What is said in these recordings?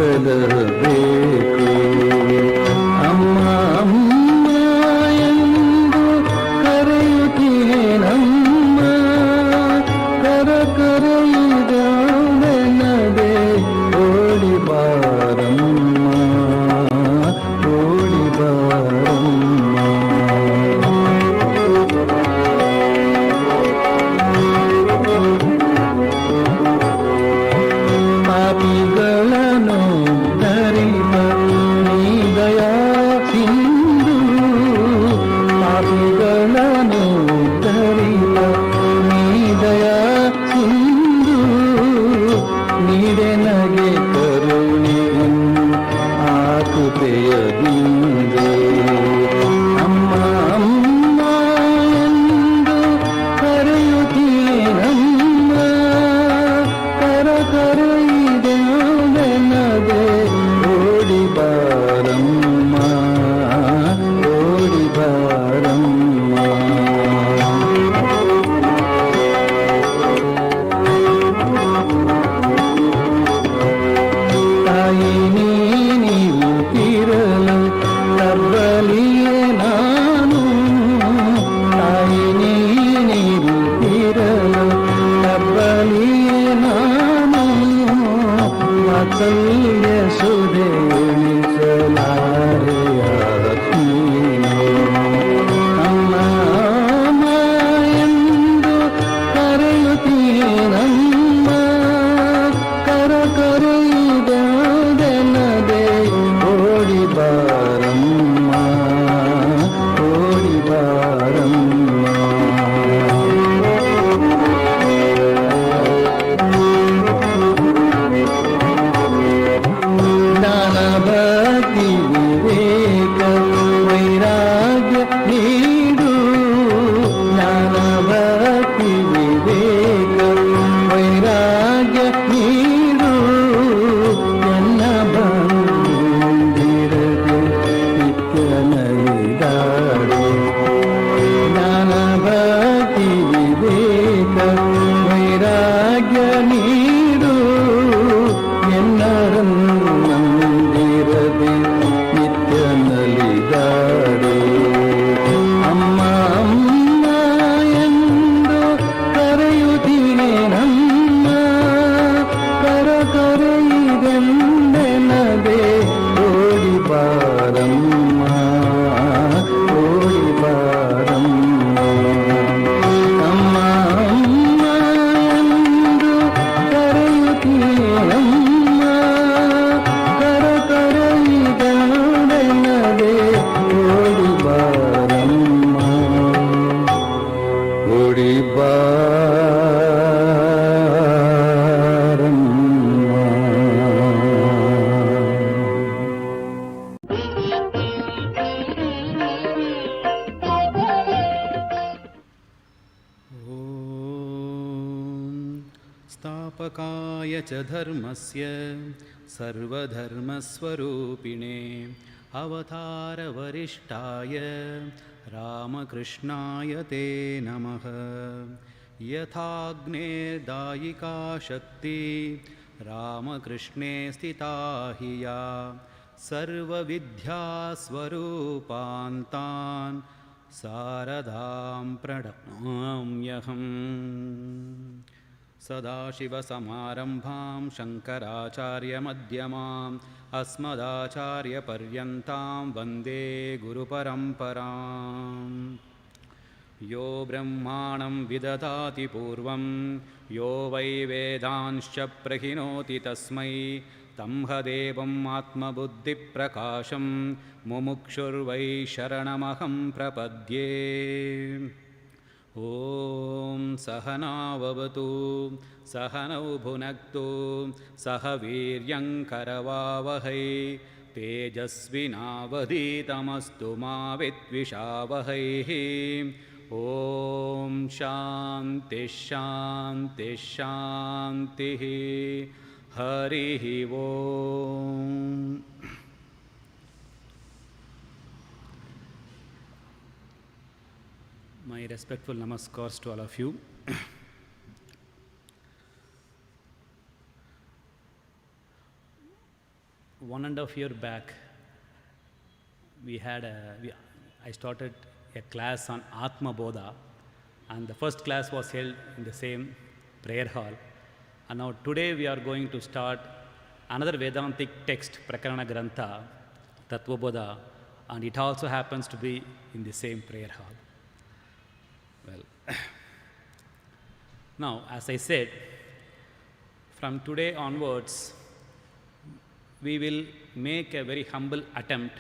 ಕದಬೇಕು. ಅಮ್ಮ ಅಮ್ಮ ಎಂದು ಕರೆಯುತ್ತೀನಮ್ಮ, ಕರ ಕರೆಯುವುದೆನ್ನದೆ ಓಡಿ ಬಾರಮ್ಮ, ಓಡಿ ಬಾರಮ್ಮ. ಪಾಪಿಗಳನ್ನು ಧರಿಪ ನೀ ದಯಾ ಸಿಂಧು, ಪಾಪಿಗಳನ್ನು ಧರಿಪ ನೀ ದಯಾ ಸಿಂಧು, ನೀಡೆ ನಗೆ ಕರುಣೆಯನ್ನು ಆಕುತೆಯದಿಂದು. ಅಮ್ಮ ಅಮ್ಮ ಎಂದು ಕರೆಯುತ್ತೀನಮ್ಮ, ಕರ ಕರೆಯುವುದೆನ್ನದೆ ಓಡಿ ಬಾರಮ್ಮ, ಓಡಿ ಬಾರಮ್ಮ. ತಾಯಿ ನೀನು ಇರಲು ತಬ್ಬಲಿಯೇ ನಾನು, ತಾಯಿ ನೀನು ಇರಲು ತಬ್ಬಲಿಯೇ ನಾನು, ವಾತ್ಸಲ್ಯ ಸುಧೆಯುಣಿಸಲಾರೆಯ ನೀನು. ಅಮ್ಮ ಅಮ್ಮ ಎಂದು ಕರೆಯುತ್ತೀನಮ್ಮ, ಕರ ಕರೆಯುವುದೆನ್ನದೆ ಓಡಿ ಬಾರಮ್ಮ, ಓಡಿ ಬಾರಮ್ಮ. ಜ್ಞಾನ ಭಕ್ತಿ ವಿವೇಕ ವೈರಾಗ್ಯ ನೀಡು, ಜ್ಞಾನ ಭಕ್ತಿ ವಿವೇಕ ವೈರಾಗ್ಯ ನೀಡು, ಎನ್ನ ಬಂದಿರದೆ ನಿತ್ಯ ನಲಿದಾಡು. ಜ್ಞಾನ ಭಕ್ತಿ ವಿವೇಕ ವೈರಾಗ್ಯ ನೀಡು, ಎನ್ನರಂದಿರದೆ ನಿತ್ಯ ನಲಿದಾಡು. ಅಮ್ಮ ಅಮ್ಮ ಎಂದು ಕರೆಯುತ್ತೀನಮ್ಮ, ಕರ ಕರೆಯುವುದೆನ್ನದೆ ಓಡಿ ಬಾರಮ್ಮ, ಓಡಿ ಬಾರಮ್ಮ. ಅಮ್ಮ ಅಮ್ಮ ಎಂದು ಕರೆಯುತ್ತೀನಮ್ಮ, ಕರ ಕರೆಯುವುದೆನ್ನದೆ ಓಡಿ ಬಾರಮ್ಮ, ಓಡಿ ಸ್ಥಾಪಕಾಯ ಚ ಧರ್ಮಸ್ಯ ಸರ್ವಧರ್ಮಸ್ವರೂಪಿಣೆ ಅವತಾರವರಿಷ್ಠಾಯ ರಾಮಕೃಷ್ಣಾಯ ತೇ ನಮಃ. ಯಥಾಗ್ನೇರ್ದಾಯಿಕಾ ಶಕ್ತಿ ರಾಮಕೃಷ್ಣೇ ಸ್ಥಿತಾ ಹಿ ಯಾ, ಸರ್ವವಿದ್ಯಾಸ್ವರೂಪಾಂತಾನ್ ಶಾರದಾಂ ಪ್ರಣಮ್ಯಹಂ. ಸದಾಶಿವಸಮಾರಂಭಾಂ ಶಂಕರಾಚಾರ್ಯಮಧ್ಯಮಾಂ ಅಸ್ಮದಾಚಾರ್ಯಪರ್ಯಂತಾಂ ವಂದೇ ಗುರುಪರಂಪರಾಂ. ಯೋ ಬ್ರಹ್ಮಾಣಂ ವಿದಧಾತಿ ಪೂರ್ವಂ ಯೋ ವೈ ವೇದಾಂಶ್ಚ ಪ್ರಹಿಣೋತಿ ತಸ್ಮೈ ತಂಹದೇವಂ ಆತ್ಮಬುದ್ಧಿಪ್ರಕಾಶಂ ಮುಮುಕ್ಷುರ್ವೈ ಶರಣಮಹಂ ಪ್ರಪದ್ಯೆ. ಓಂ ಸಹನಾವವತು ಸಹನೌ ಭುನಕ್ತು ಸಹ ವೀರ್ಯಂಕರವಾವಹೈ ತೇಜಸ್ವಿನಾವಧೀತಮಸ್ತು ಮಾ ವಿದ್ವಿಷಾವಹೈ. ಓಂ ಶಾಂತಿ ಶಾಂತಿ ಶಾಂತಿ. ಹರಿ ಓಂ. My respectful namaskars to all of you. 1.5 year back, I started a class on Atma Bodha, and the first class was held in the same prayer hall. And now today we are going to start another Vedantic text, Prakarana Grantha, Tattva Bodha, and it also happens to be in the same prayer hall. Well, now, as I said, from today onwards, we will make a very humble attempt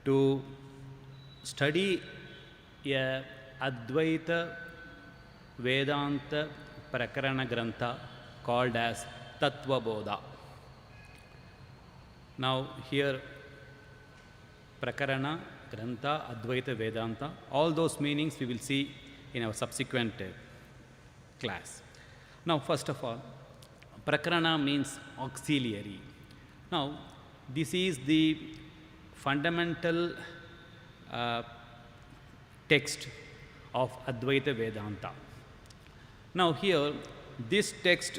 to study a Advaita Vedanta Prakarana Grantha called as Tattva Bodha. Now here, Prakarana, Grantha, Advaita Vedanta, all those meanings we will see in our subsequent class. Now first of all, Prakarana means auxiliary. Now this is the fundamental text of Advaita Vedanta. Now here, this text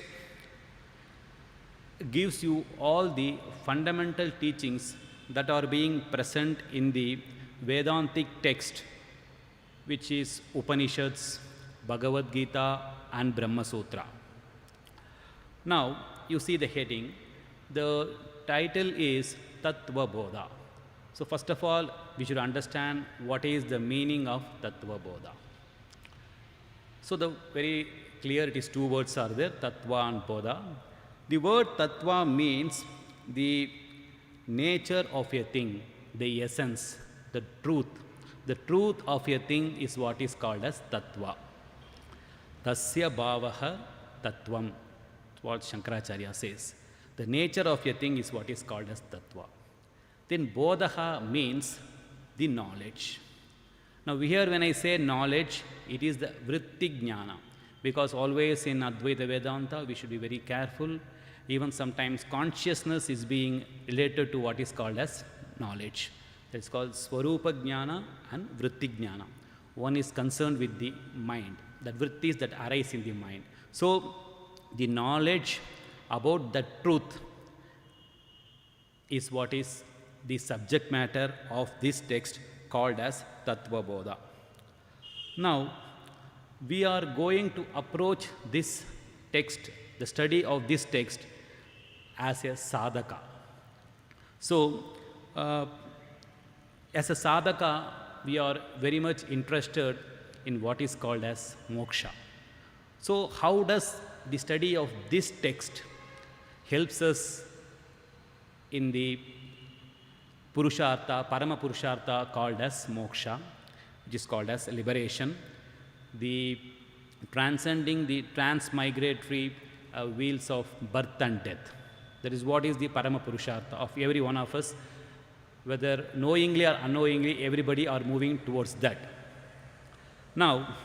gives you all the fundamental teachings that are being present in the Vedantic text, which is Upanishads, Bhagavad Gita and Brahma Sutra. Now you see the heading. The title is Tattva Bodha. So first of all, we should understand what is the meaning of Tattva Bodha. So the very clear, it is two words are there, Tattva and Bodha. The word Tattva means the nature of a thing, the essence, the truth. The truth of a thing is what is called as Tattva. Tasya bhavaha Tattvam, what Shankaracharya says. The nature of a thing is what is called as Tattva. Then Bodha means the knowledge. Now here when I say knowledge, it is the vritti jnana, because always in Advaita Vedanta we should be very careful. Even sometimes consciousness is being related to what is called as knowledge. It's called Swarupa Jnana and Vritti Jnana. One is concerned with the mind, that vrittis that arise in the mind. So the knowledge about the truth is what is the subject matter of this text called as Tattva Bodha. Now, we are going to approach this text, the study of this text, as a sadhaka. So, as a sadhaka, we are very much interested in what is called as moksha. So, how does the study of this text helps us in the Purushartha, Parama Purushartha called as moksha, which is called as liberation, the transcending the transmigratory wheels of birth and death. That is what is the Parama Purushartha of every one of us, whether knowingly or unknowingly, everybody are moving towards that. Now,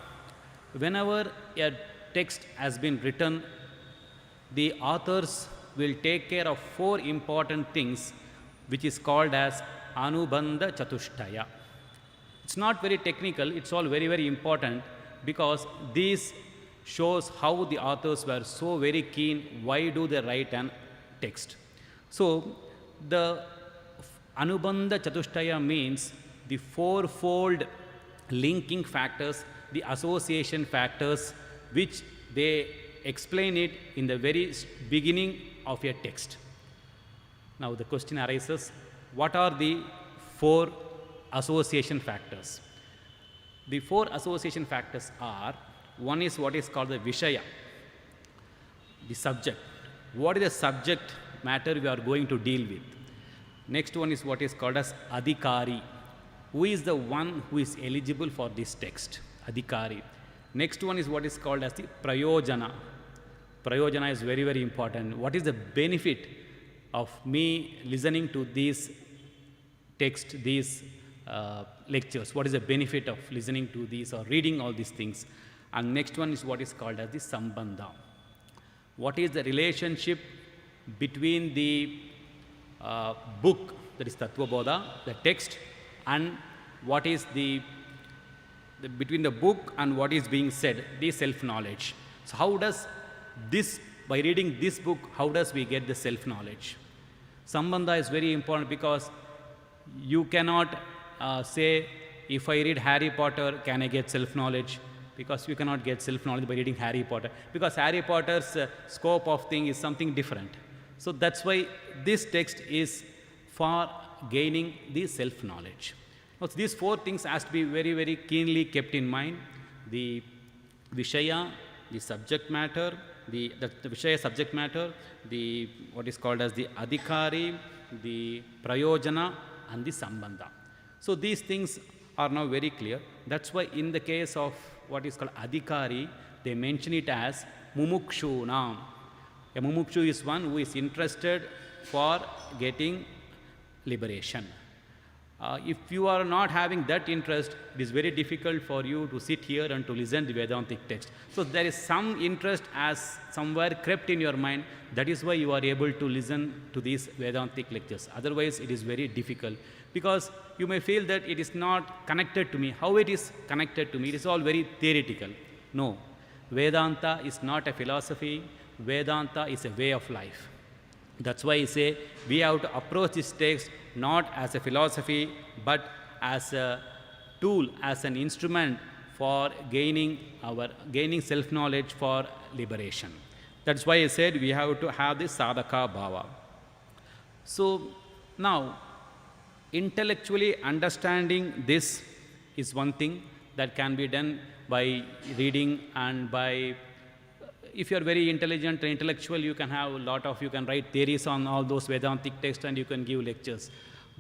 whenever a text has been written, the authors will take care of 4 important things, which is called as Anubandha Chatushtaya. It's not very technical, it's all very, very important, because this shows how the authors were so very keen, why do they write an text. So, the Anubandha Chatushtaya means the 4-fold linking factors, the association factors, which they explain it in the very beginning of a text. Now the question arises, what are the 4 association factors? The 4 association factors are, one is what is called the Vishaya, the subject. What is the subject matter we are going to deal with? Next one is what is called as Adhikari. Who is the one who is eligible for this text? Adhikari. Next one is what is called as the Prayojana. Prayojana is very, very important. What is the benefit of me listening to these text, these lectures? What is the benefit of listening to these or reading all these things? And next one is what is called as the Sambandha. What is the relationship between the book, that is Tattva Bodha, the text, and what is between the book and what is being said, the self-knowledge. So how does this, by reading this book, how does we get the self-knowledge? Sambandha is very important because you cannot say, if I read Harry Potter, can I get self-knowledge? Because you cannot get self-knowledge by reading Harry Potter. Because Harry Potter's scope of thing is something different. So that's why this text is for gaining the self-knowledge. Now, these four things has to be very, very keenly kept in mind. The Vishaya, the subject matter, the Vishaya subject matter, the what is called as the Adhikari, the Prayojana, and the Sambandha. So these things are now very clear. That's why in the case of what is called Adhikari, they mention it as Mumukshunam. A Mumukshu is one who is interested for getting liberation. If you are not having that interest, it is very difficult for you to sit here and to listen to the Vedantic text. So there is some interest as somewhere crept in your mind. That is why you are able to listen to these Vedantic lectures. Otherwise, it is very difficult because you may feel that it is not connected to me. How it is connected to me? It is all very theoretical. No, Vedanta is not a philosophy. Vedanta is a way of life. That's why I say we have to approach this text not as a philosophy, but as a tool, as an instrument for gaining self-knowledge for liberation. That's why I said we have to have this sadhaka bhava. So now, intellectually understanding this is one thing that can be done by reading and by, if you are very intelligent and intellectual, you can have a lot of, you can write theories on all those Vedantic texts and you can give lectures.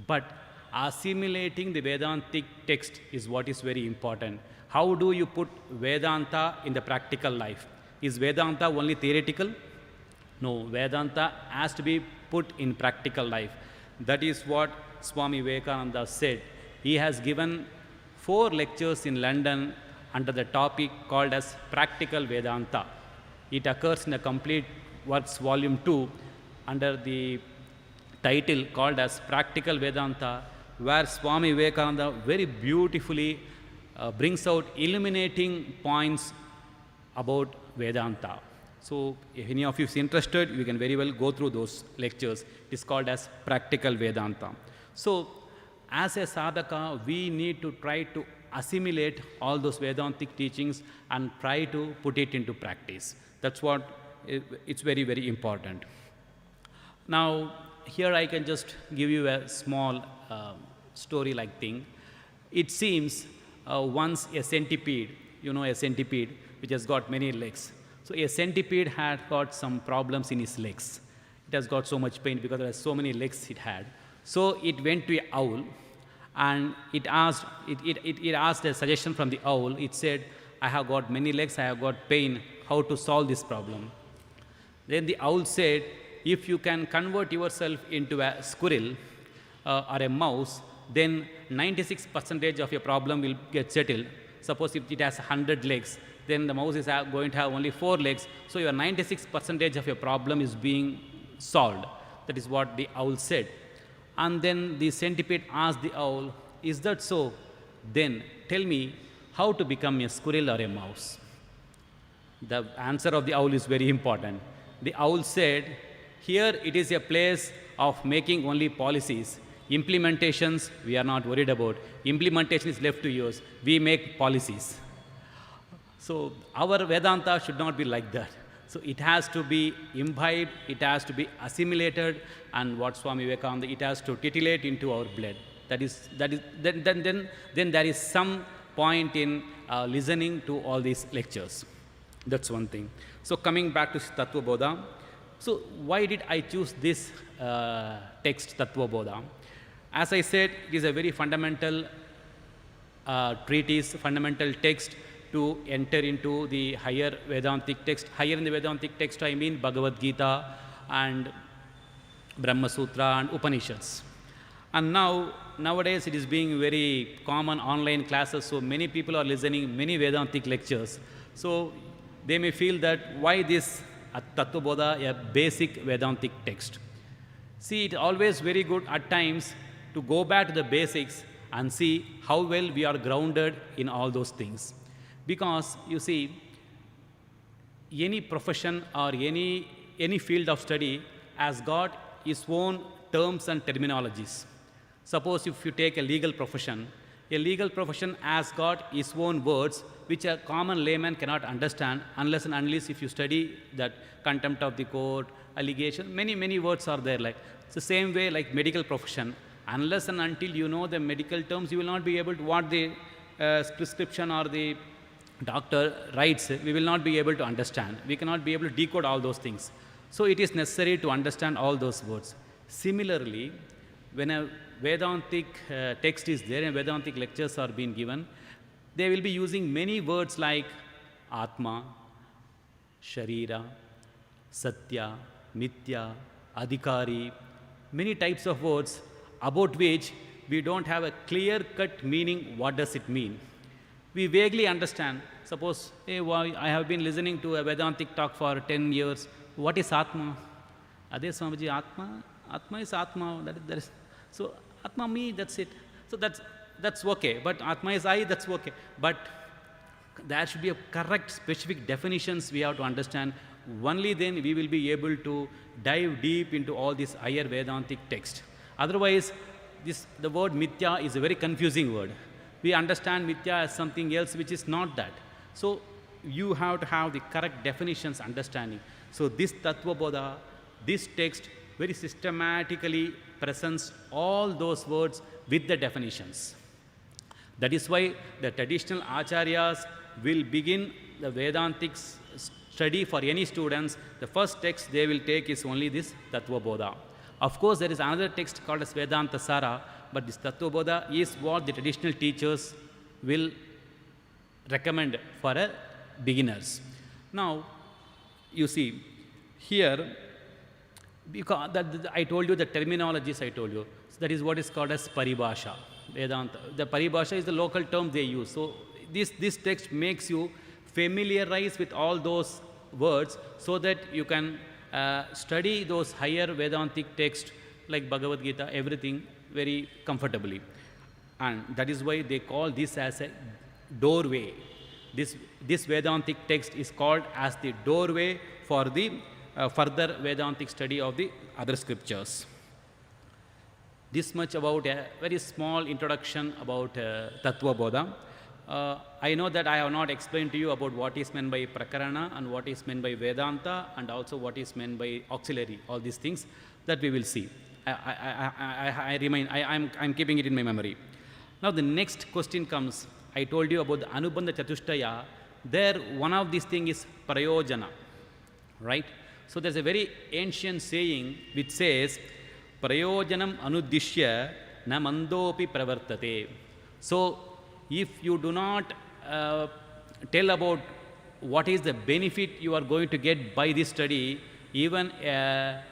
But assimilating the Vedantic text is what is very important. How do you put Vedanta in the practical life? Is Vedanta only theoretical? No, Vedanta has to be put in practical life. That is what Swami Vivekananda said. He has given 4 lectures in London under the topic called as Practical Vedanta. It occurs in the Complete Works Volume 2 under the title called as Practical Vedanta, where Swami Vivekananda very beautifully brings out illuminating points about Vedanta. So if any of you is interested, you can very well go through those lectures. It is called as Practical Vedanta. So as a sadhaka, we need to try to assimilate all those Vedantic teachings and try to put it into practice. That's what it's very, very important. Now, here I can just give you a small story-like thing. It seems once a centipede, you know a centipede, which has got many legs. So a centipede had got some problems in his legs. It has got so much pain because there are so many legs it had. So it went to an owl and it asked a suggestion from the owl. It said, I have got many legs, I have got pain, how to solve this problem? Then the owl said, if you can convert yourself into a squirrel or a mouse, then 96% of your problem will get settled. Suppose if it has 100 legs, then the mouse is going to have only 4 legs, so your 96% of your problem is being solved. That is what the owl said. And then the centipede asked the owl, is that so? Then tell me how to become a squirrel or a mouse. The answer of the owl is very important. The owl said, here it is a place of making only policies. Implementations, we are not worried about. Implementation is left to yours. We make policies. So our Vedanta should not be like that. So it has to be imbibed, it has to be assimilated, and what Swami Vivekananda, it has to titillate into our blood. Then there is some point in listening to all these lectures. That's one thing. So coming back to Tattva Bodha, so why did I choose this text, Tattva Bodha? As I said, it is a very fundamental treatise, fundamental text to enter into the higher Vedantic text. Higher in the Vedantic text, I mean Bhagavad Gita and Brahma Sutra and Upanishads. And nowadays it is being very common online classes, so many people are listening many Vedantic lectures. So they may feel that why this Tattva Bodha, a basic Vedantic text. See, it's always very good at times to go back to the basics and see how well we are grounded in all those things. Because you see, any profession or any field of study has got its own terms and terminologies. Suppose if you take a legal profession has got its own words which a common layman cannot understand unless and unless if you study that contempt of the court, allegation, many words are there. Like it's the same way like medical profession. Unless and until you know the medical terms, you will not be able to what the prescription or the doctor writes, we will not be able to understand. We cannot be able to decode all those things. So it is necessary to understand all those words. Similarly, when a Vedantic text is there and Vedantic lectures are being given, they will be using many words like Atma, Sharira, Satya, Mithya, Adhikari, many types of words about which we don't have a clear-cut meaning. What does it mean? We vaguely understand. Suppose, hey, I have been listening to a Vedantic talk for 10 years. What is Atma? Ade Swamiji, Atma is Atma. That is, so Atma me, that's it. So that's okay. But Atma is I, that's okay. But there should be a correct specific definitions we have to understand. Only then we will be able to dive deep into all this higher Vedantic text. Otherwise, the word Mithya is a very confusing word. We understand Mithya as something else which is not that. So you have to have the correct definitions understanding. So this Tattva Bodha, this text very systematically presents all those words with the definitions. That is why the traditional acharyas will begin the Vedantic study for any students. The first text they will take is only this Tattva Bodha. Of course, there is another text called as Vedanta Sara, but this Tattva Bodha is what the traditional teachers will recommend for beginners. Now, you see, here, because I told you the terminologies I told you. So that is what is called as Paribhasha. Vedanta. The Paribhasha is the local term they use. So this text makes you familiarize with all those words so that you can study those higher Vedantic texts like Bhagavad Gita, everything very comfortably. And that is why they call this as a doorway. This Vedantic text is called as the doorway for the further Vedantic study of the other scriptures. This much about a very small introduction about Tattva Bodha. I know that I have not explained to you about what is meant by Prakarana and what is meant by Vedanta and also what is meant by auxiliary, all these things that we will see. I'm keeping it in my memory. Now the next question comes. I told you about the Anubandha Chatushtaya. There one of these things is Prayojana, right? So there's a very ancient saying which says, Prayojanam anuddishya na mandopi pravartate. So if you do not tell about what is the benefit you are going to get by this study, even a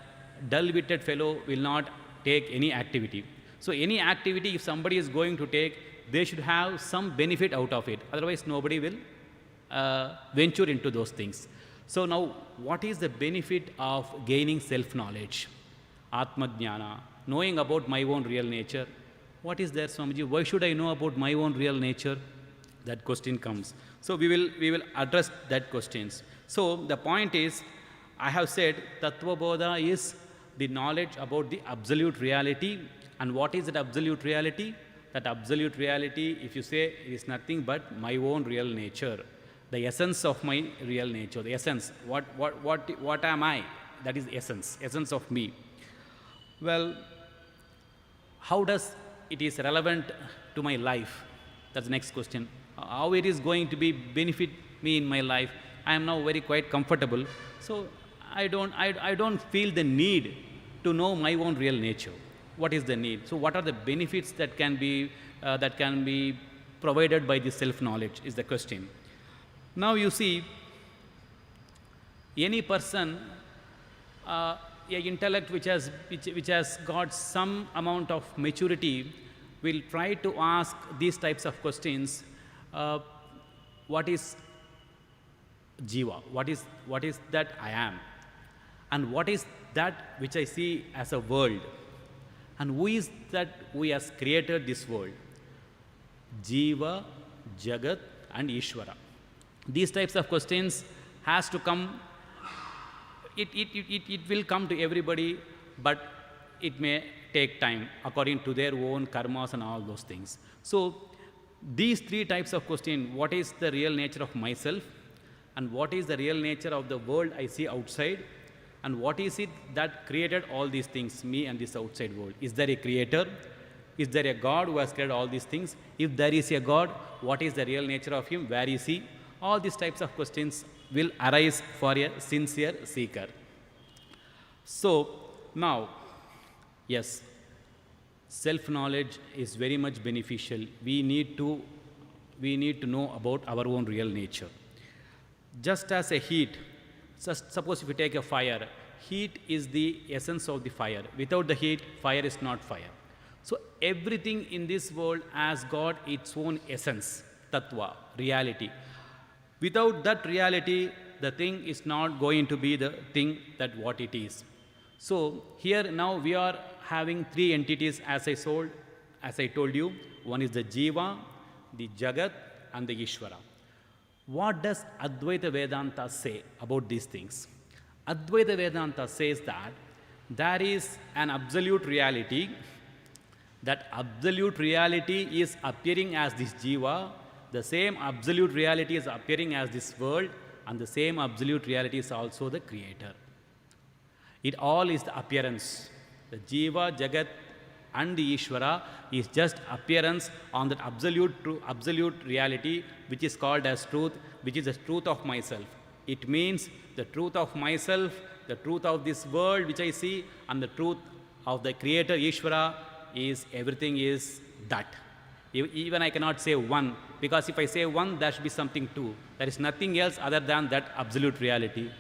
dull-witted fellow will not take any activity. So any activity, if somebody is going to take, they should have some benefit out of it. Otherwise, nobody will venture into those things. So now, what is the benefit of gaining self-knowledge? Atma-jnana, knowing about my own real nature. What is there, Swamiji? Why should I know about my own real nature? That question comes. So we will address that questions. So the point is, I have said Tattva Bodha is the knowledge about the absolute reality. And what is that absolute reality? That absolute reality, if you say, is nothing but my own real nature. The essence of my real nature, the essence, what am I? That is essence of me. Well, how does it is relevant to my life? That's the next question. How it is going to be benefit me in my life? I am now very quite comfortable, so I don't feel the need to know my own real nature. What is the need? So what are the benefits that can be provided by this self-knowledge is the question. Now you see, any person, an intellect which has got some amount of maturity will try to ask these types of questions. What is Jiva? What is that I am? And what is that which I see as a world? And who is that who has created this world? Jiva, Jagat and Ishvara. These types of questions has to come, it will come to everybody, but it may take time according to their own karmas and all those things. So these three types of question, what is the real nature of myself, and what is the real nature of the world I see outside, and what is it that created all these things, me and this outside world? Is there a creator? Is there a God who has created all these things? If there is a God, what is the real nature of him? Where is he? All these types of questions will arise for a sincere seeker. So now, yes, self-knowledge is very much beneficial. We need to know about our own real nature. Just as a heat, suppose if you take a fire, heat is the essence of the fire. Without the heat, fire is not fire. So everything in this world has got its own essence, tattva, reality. Without that reality, the thing is not going to be the thing that what it is. So here now we are having three entities as I told you. One is the Jiva, the Jagat, and the Ishvara. What does Advaita Vedanta say about these things? Advaita Vedanta says that there is an absolute reality. That absolute reality is appearing as this Jiva, the same absolute reality is appearing as this world, and the same absolute reality is also the creator. It all is the appearance. The Jiva, Jagat, and the Ishvara is just appearance on that absolute reality, which is called as truth, which is the truth of myself. It means the truth of myself, the truth of this world which I see, and the truth of the creator Ishvara is everything is that. Even I cannot say one, because if I say one, there should be something two. There is nothing else other than that absolute reality.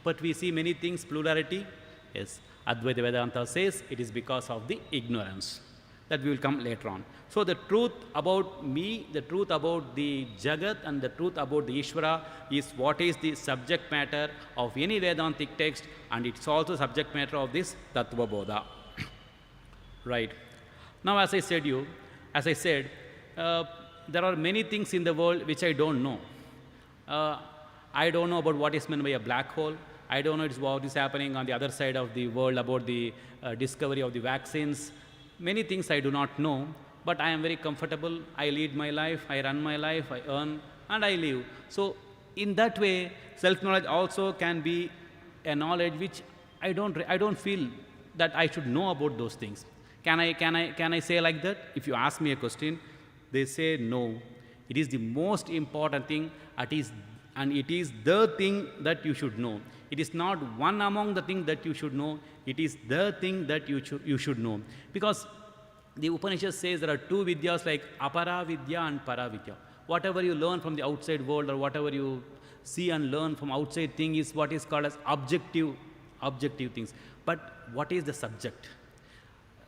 But we see many things, plurality. Yes, Advaita Vedanta says it is because of the ignorance. That we will come later on. So the truth about me, the truth about the Jagat, and the truth about the Ishvara is what is the subject matter of any Vedantic text, and it's also subject matter of this Tattva Bodha. Right. Now as I said, there are many things in the world which I don't know. I don't know about what is meant by a black hole. I don't know what is happening on the other side of the world about the discovery of the vaccines. Many things I do not know, but I am very comfortable. I lead my life, I run my life, I earn, and I live. So in that way, self-knowledge also can be a knowledge which I don't feel that I should know about those things. Can I say like that? If you ask me a question, they say no. It is the most important thing, and it is the thing that you should know. It is not one among the things that you should know. It is the thing that you should know. Because the Upanishad says there are two vidyas like apara vidya and para vidya. Whatever you learn from the outside world, or whatever you see and learn from outside thing, is what is called as objective things. But what is the subject?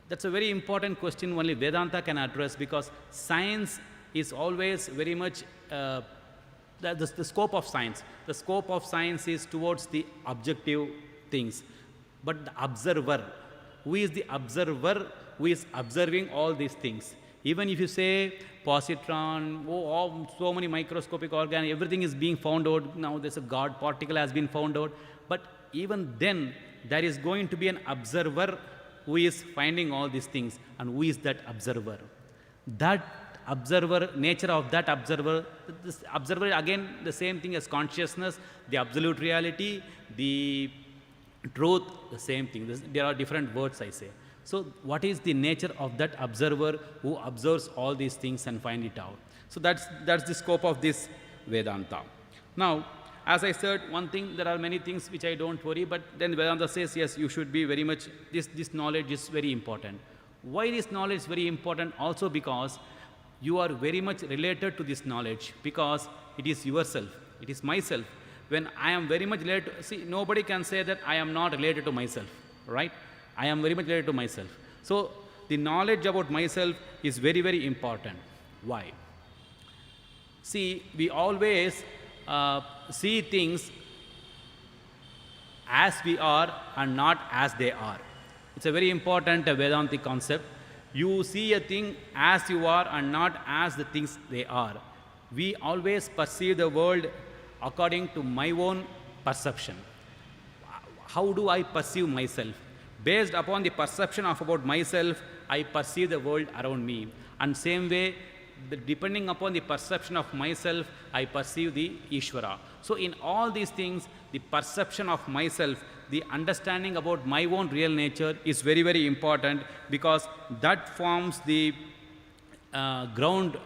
That's a very important question only Vedanta can address, because science is always very much the scope of science. The scope of science is towards the objective things. But the observer, who is the observer who is observing all these things? Even if you say positron, so many microscopic organs, everything is being found out. Now there's a God particle has been found out. But even then, there is going to be an observer who is finding all these things. And who is that observer? That observer, nature of that observer, this observer again the same thing as consciousness, the absolute reality, the truth, the same thing. There are different words I say. So what is the nature of that observer who observes all these things and find it out? So that's the scope of this Vedanta. Now, as I said, one thing, there are many things which I don't worry, but then Vedanta says, yes, you should be very much, this knowledge is very important. Why this knowledge is very important? Also because you are very much related to this knowledge, because it is yourself, it is myself. When I am very much related to, see, nobody can say that I am not related to myself, right? I am very much related to myself. So the knowledge about myself is very, very important. Why? See, we always see things as we are and not as they are. It's a very important Vedantic concept. You see a thing as you are and not as the things they are. We always perceive the world according to my own perception. How do I perceive myself? Based upon the perception of about myself, I perceive the world around me. And same way, depending upon the perception of myself, I perceive the Ishvara. So in all these things, the perception of myself, the understanding about my own real nature is very, very important, because that forms the ground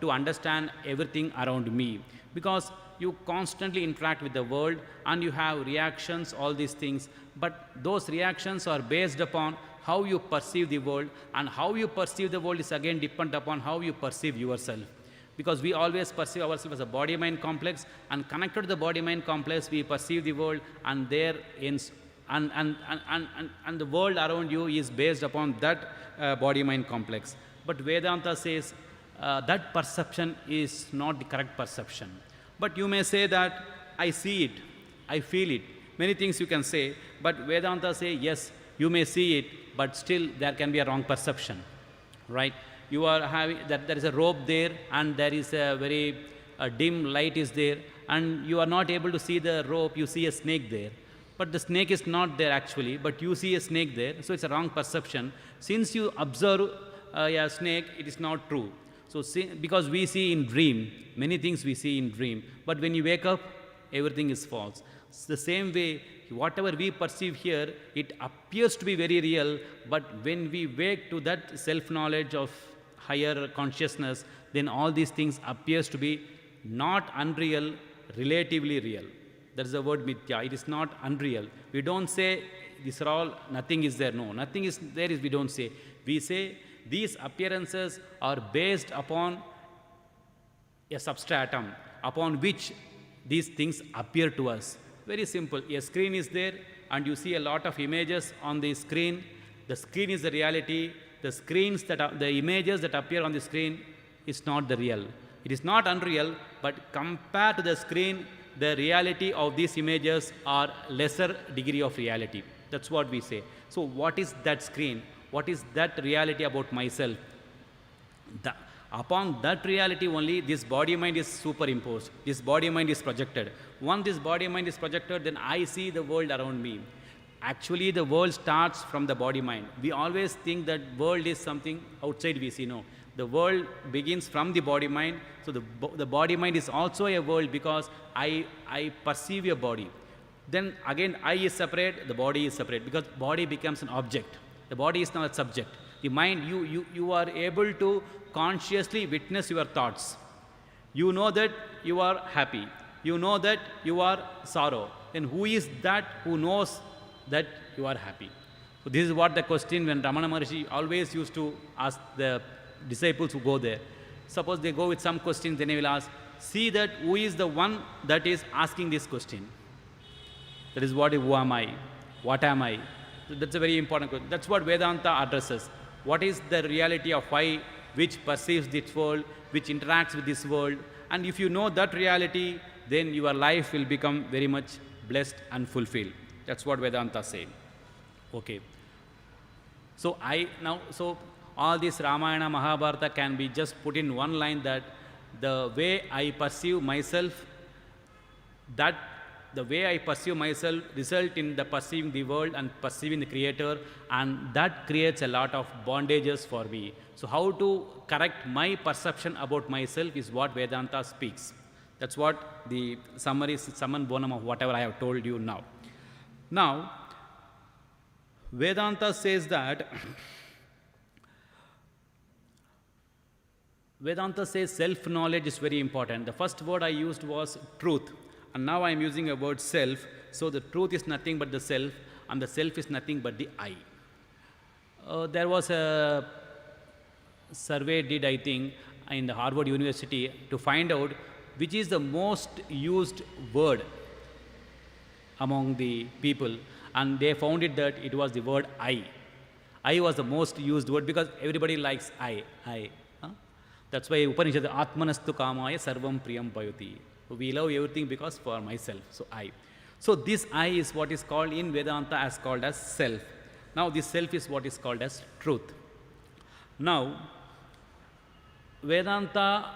to understand everything around me. Because you constantly interact with the world and you have reactions, all these things, but those reactions are based upon how you perceive the world, and how you perceive the world is again dependent upon how you perceive yourself. Because we always perceive ourselves as a body-mind complex, and connected to the body-mind complex, we perceive the world, and there ends, and the world around you is based upon that body-mind complex. But Vedanta says that perception is not the correct perception. But you may say that I see it, I feel it. Many things you can say, but Vedanta say yes, you may see it, but still there can be a wrong perception, right? You are having that there is a rope there, and there is a very dim light is there, and you are not able to see the rope, you see a snake there. But the snake is not there actually, but you see a snake there, so it's a wrong perception. Since you observe a snake, it is not true. So because we see in dream, many things we see in dream, but when you wake up, everything is false. It's the same way, whatever we perceive here, it appears to be very real, but when we wake to that self-knowledge of higher consciousness, then all these things appears to be not unreal, relatively real. That is the word mithya. It is not unreal. We don't say these are all, nothing is there. No, nothing is there is we don't say. We say these appearances are based upon a substratum upon which these things appear to us. Very simple. A screen is there and you see a lot of images on the screen. The screen is the reality. The screens that are, the images that appear on the screen is not the real. It is not unreal, but compared to the screen, the reality of these images are lesser degree of reality. That's what we say. So what is that screen? What is that reality about myself? Upon that reality only, this body-mind is superimposed. This body-mind is projected. Once this body-mind is projected, then I see the world around me. Actually, the world starts from the body-mind. We always think that world is something outside we see. No. The world begins from the body-mind. So the body-mind is also a world, because I perceive a body. Then again, I is separate, the body is separate, because body becomes an object. The body is not a subject. The mind, you are able to consciously witness your thoughts. You know that you are happy. You know that you are sorrow. Then who is that who knows that you are happy? So this is what the question when Ramana Maharshi always used to ask the disciples who go there. Suppose they go with some questions, then he will ask, see that who is the one that is asking this question. That is what, who am I? What am I? So that's a very important question. That's what Vedanta addresses. What is the reality of I, which perceives this world, which interacts with this world? And if you know that reality, then your life will become very much blessed and fulfilled. That's what Vedanta says. Okay. So all this Ramayana, Mahabharata can be just put in one line, that the way I perceive myself, that the way I perceive myself result in the perceiving the world and perceiving the Creator, and that creates a lot of bondages for me. So how to correct my perception about myself is what Vedanta speaks. That's what the summary, summon bonum of whatever I have told you now. Now, Vedanta says that Vedanta says self-knowledge is very important. The first word I used was truth, and now I am using a word self. So the truth is nothing but the self, and the self is nothing but the I. There was a survey did, I think, in the Harvard University to find out which is the most used word among the people, and they found it that it was the word I. I was the most used word, because everybody likes I. That's why Upanishad, Atmanastu Kamaya Sarvam Priyam Payuti. We love everything because for myself. So I. So this I is what is called in Vedanta as called as self. Now this self is what is called as truth. Now Vedanta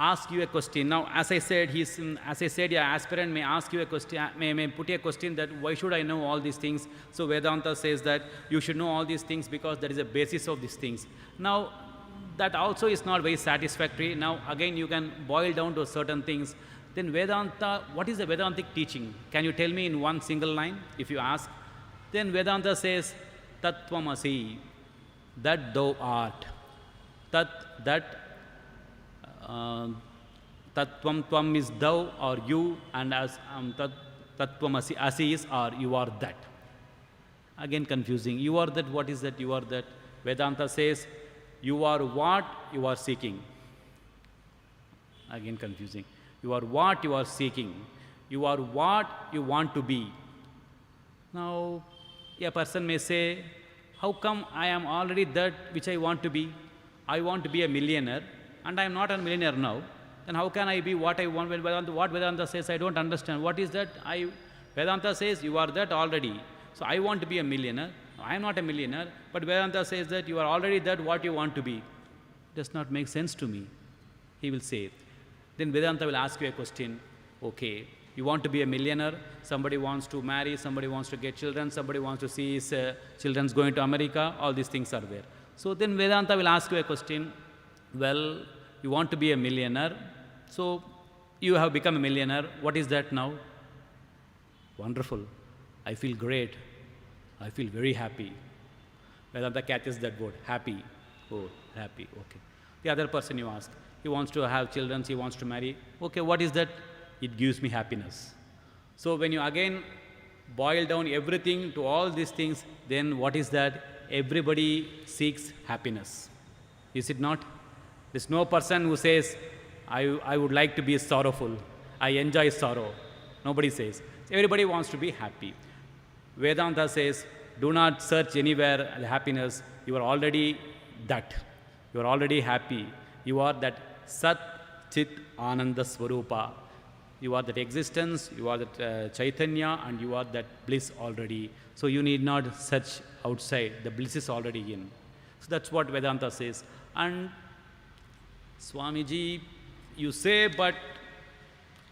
ask you a question. Now, as I said, yeah, aspirant may ask you a question, may put a question that why should I know all these things? So Vedanta says that you should know all these things because there is a basis of these things. Now, that also is not very satisfactory. Now, again, you can boil down to certain things. Then Vedanta, what is the Vedantic teaching? Can you tell me in one single line, if you ask? Then Vedanta says, Tattvamasi, that thou art. Tattvam tvam is thou or you, and as Tattvamasi, asi is or you are that. Again confusing. You are that, what is that? You are that. Vedanta says, you are what you are seeking. Again confusing. You are what you are seeking. You are what you want to be. Now, a person may say, how come I am already that which I want to be? I want to be a millionaire, and I am not a millionaire now. Then how can I be what I want? What Vedanta says, I don't understand. What is that? Vedanta says, you are that already. So I want to be a millionaire. I am not a millionaire, but Vedanta says that you are already that what you want to be. Does not make sense to me, he will say. Then Vedanta will ask you a question. Okay, you want to be a millionaire, somebody wants to marry, somebody wants to get children, somebody wants to see his children going to America, all these things are there. So then Vedanta will ask you a question. Well, you want to be a millionaire, so you have become a millionaire. What is that now? Wonderful. I feel great. I feel very happy. Vedanta catches that word, happy. Oh, happy, okay. The other person you ask, he wants to have children, he wants to marry. Okay, what is that? It gives me happiness. So when you again boil down everything to all these things, then what is that? Everybody seeks happiness. Is it not? There's no person who says, I would like to be sorrowful. I enjoy sorrow. Nobody says. Everybody wants to be happy. Vedanta says, do not search anywhere the happiness. You are already that. You are already happy. You are that Sat Chit Ananda Swarupa. You are that existence, you are that Chaitanya, and you are that bliss already. So you need not search outside. The bliss is already in. So that's what Vedanta says. And Swamiji, you say, but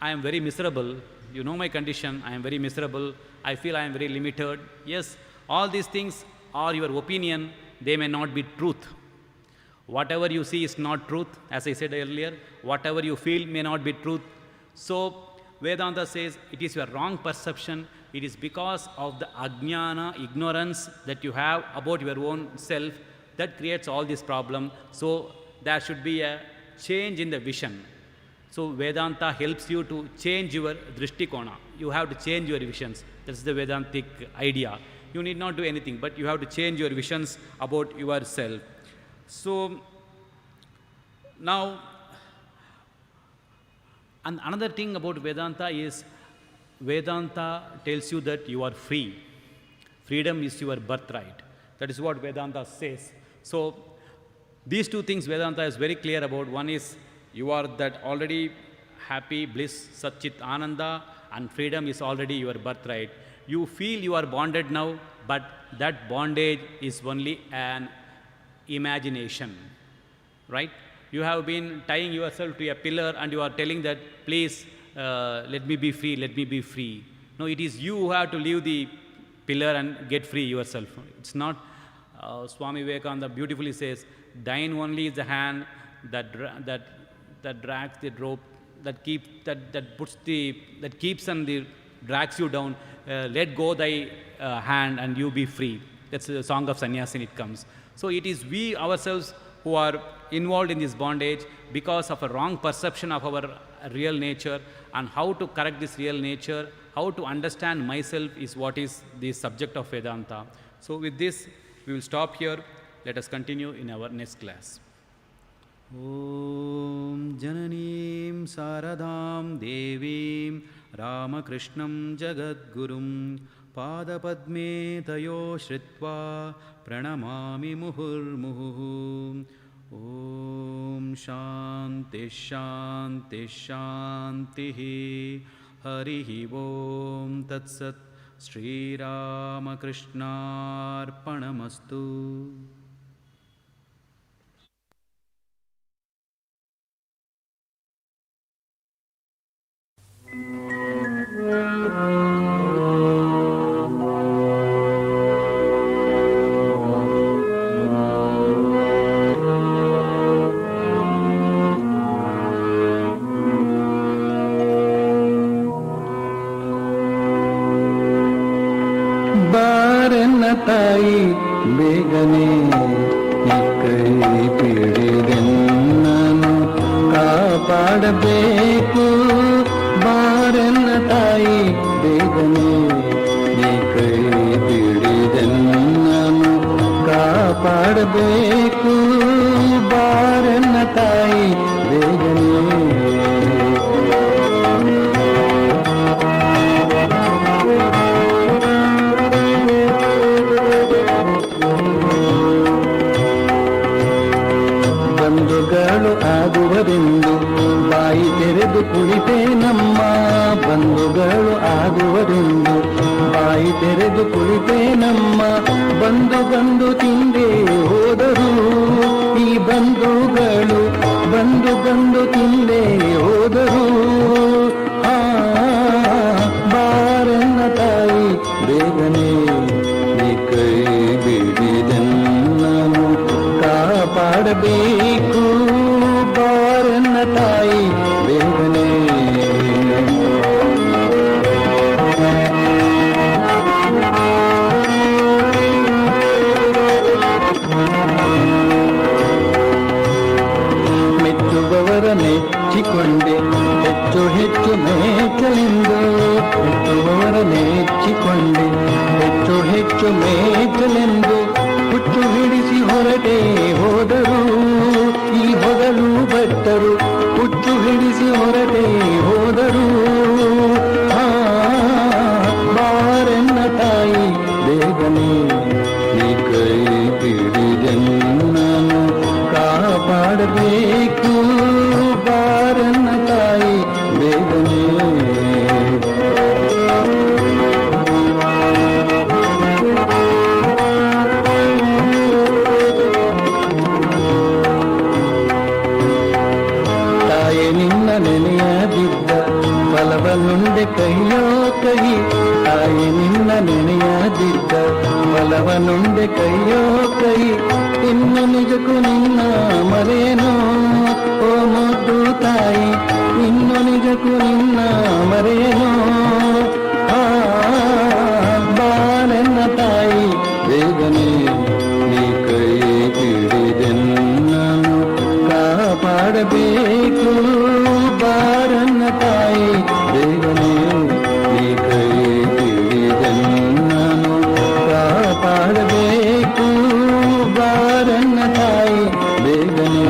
I am very miserable. You know my condition. I am very miserable. I feel I am very limited. Yes, all these things are your opinion. They may not be truth. Whatever you see is not truth. As I said earlier, whatever you feel may not be truth. So Vedanta says it is your wrong perception. It is because of the ajnana, ignorance that you have about your own self that creates all this problem. So there should be a change in the vision. So Vedanta helps you to change your drishtikona. You have to change your visions. That's the Vedantic idea. You need not do anything, but you have to change your visions about yourself. So now, and another thing about Vedanta is, Vedanta tells you that you are free. Freedom is your birthright. That is what Vedanta says. So these two things Vedanta is very clear about. One is you are that already happy, bliss, Satchit Ananda, and freedom is already your birthright. You feel you are bonded now, but that bondage is only an imagination, right? You have been tying yourself to a pillar and you are telling that, please, let me be free, let me be free. No, it is you who have to leave the pillar and get free yourself. It's not, Swami Vivekananda beautifully says, thine only is the hand that drags the rope, that keeps and drags you down. Let go thy hand and you be free. That's the song of Sannyasin, it comes. So it is we ourselves who are involved in this bondage because of a wrong perception of our real nature, and how to correct this real nature, how to understand myself is what is the subject of Vedanta. So with this, we will stop here. Let us continue in our next class. Om Jananim Saradam Devim Ramakrishnam Jagadgurum Padapadme Tayo Shritva Pranamami Muhurmuhu. Om Shanti Shanti Shanti Harihi Om Tatsat Sri Ramakrishna Arpanamastu. ಕಾಪಾಡಬೇಕು ಬಾರನ್ನ ತಾಯಿ ಬೇಗನೆ ನೀ ಕೈ ಬಿಡಿದೆನ್ನನು ಕಾಪಾಡಬೇಕು ಬಾರನ್ನ ತಾಯಿ ಬೇಗನೆ. ಬಂಧುಗಳು ಆಗುವರೆಂದು ಬಾಯಿ ತೆರೆದು ಕುಳಿತೇನಮ್ಮ, ಬಂಧುಗಳು ಆಗುವರೆಂದು ಬಾಯಿ ತೆರೆದು ಕುಳಿತೇನಮ್ಮ. ಬಂದು ಬಂದು ತಿಂದೇ ಹೋದರು ಈ ಬಂಧುಗಳು, ಬಂದು ಬಂದು ತಿಂದೇ ಹೋದರು. ಬಾರನ್ನ ತಾಯಿ ಬೇಗನೆ ನೀ ಕೈ ಬಿಡಿದೆನ್ನನು ಕಾಪಾಡಬೇಕು ಬಾರನ್ನ ತಾಯಿ ಬೇಗನೆ. ಮೆಚ್ಚುವವರ ನೆಚ್ಚಿಕೊಂಡೆ ಹೆಚ್ಚು ಹೆಚ್ಚು ಮೇಚಲೆಂದು, ಮೆಚ್ಚುವವರ ನೆಚ್ಚಿಕೊಂಡೆ ಹೆಚ್ಚು ಹೆಚ್ಚು ಮೇಚಲೆಂದು ಹುಚ್ಚು ಹಿಡಿಸಿ ಹೊರಟೆ ಹೋದರು ಈ ಹೊಗಳು ಭಟ್ಟರು, ಹುಚ್ಚು ಹಿಡಿಸಿ ಹೊರಟೆ ಹೋದರು. ಬಾರನ್ನ ತಾಯಿ ಬೇಗನೆ ನೀ ಕೈ ಬಿಡಿದೆನ್ನನು ಕಾಪಾಡಬೇಕು ಬಾರನ್ನ ತಾಯಿ ಬೇಗನೆ. ನಿನ್ನ ನೆನೆಯದಿದ್ದ ಫಲವನುಂಡೆ ಕೈಯೋ ಕೈ, ತಾಯಿ ನಿನ್ನ ನೆನೆಯದಿದ್ದ ಫಲವನುಂಡೆ ಕೈಯೋ ಕೈ. ಇನ್ನು ನಿಜಕ್ಕೂ ನಿನ್ನ ಮರೇನೋ ಓ ಮುದ್ದು ತಾಯಿ, ಇನ್ನು ನಿಜಕ್ಕೂ ನಿನ್ನ ಮರೇನೋ. ಬಾರನ್ನ ತಾಯಿ ಬೇಗನೆ ನೀ ಕೈ ಹಿಡಿದೆನ್ನನು ಕಾಪಾಡಬೇಕು ಬಾರನ್ನ ತಾಯಿ ಬೇಗನೆ ನೀ ಕೈ ಹಿಡಿದೆನ್ನನು ಕಾಪಾಡಬೇಕು ಬಾರನ್ನ ತಾಯಿ ಬೇಗನೆ.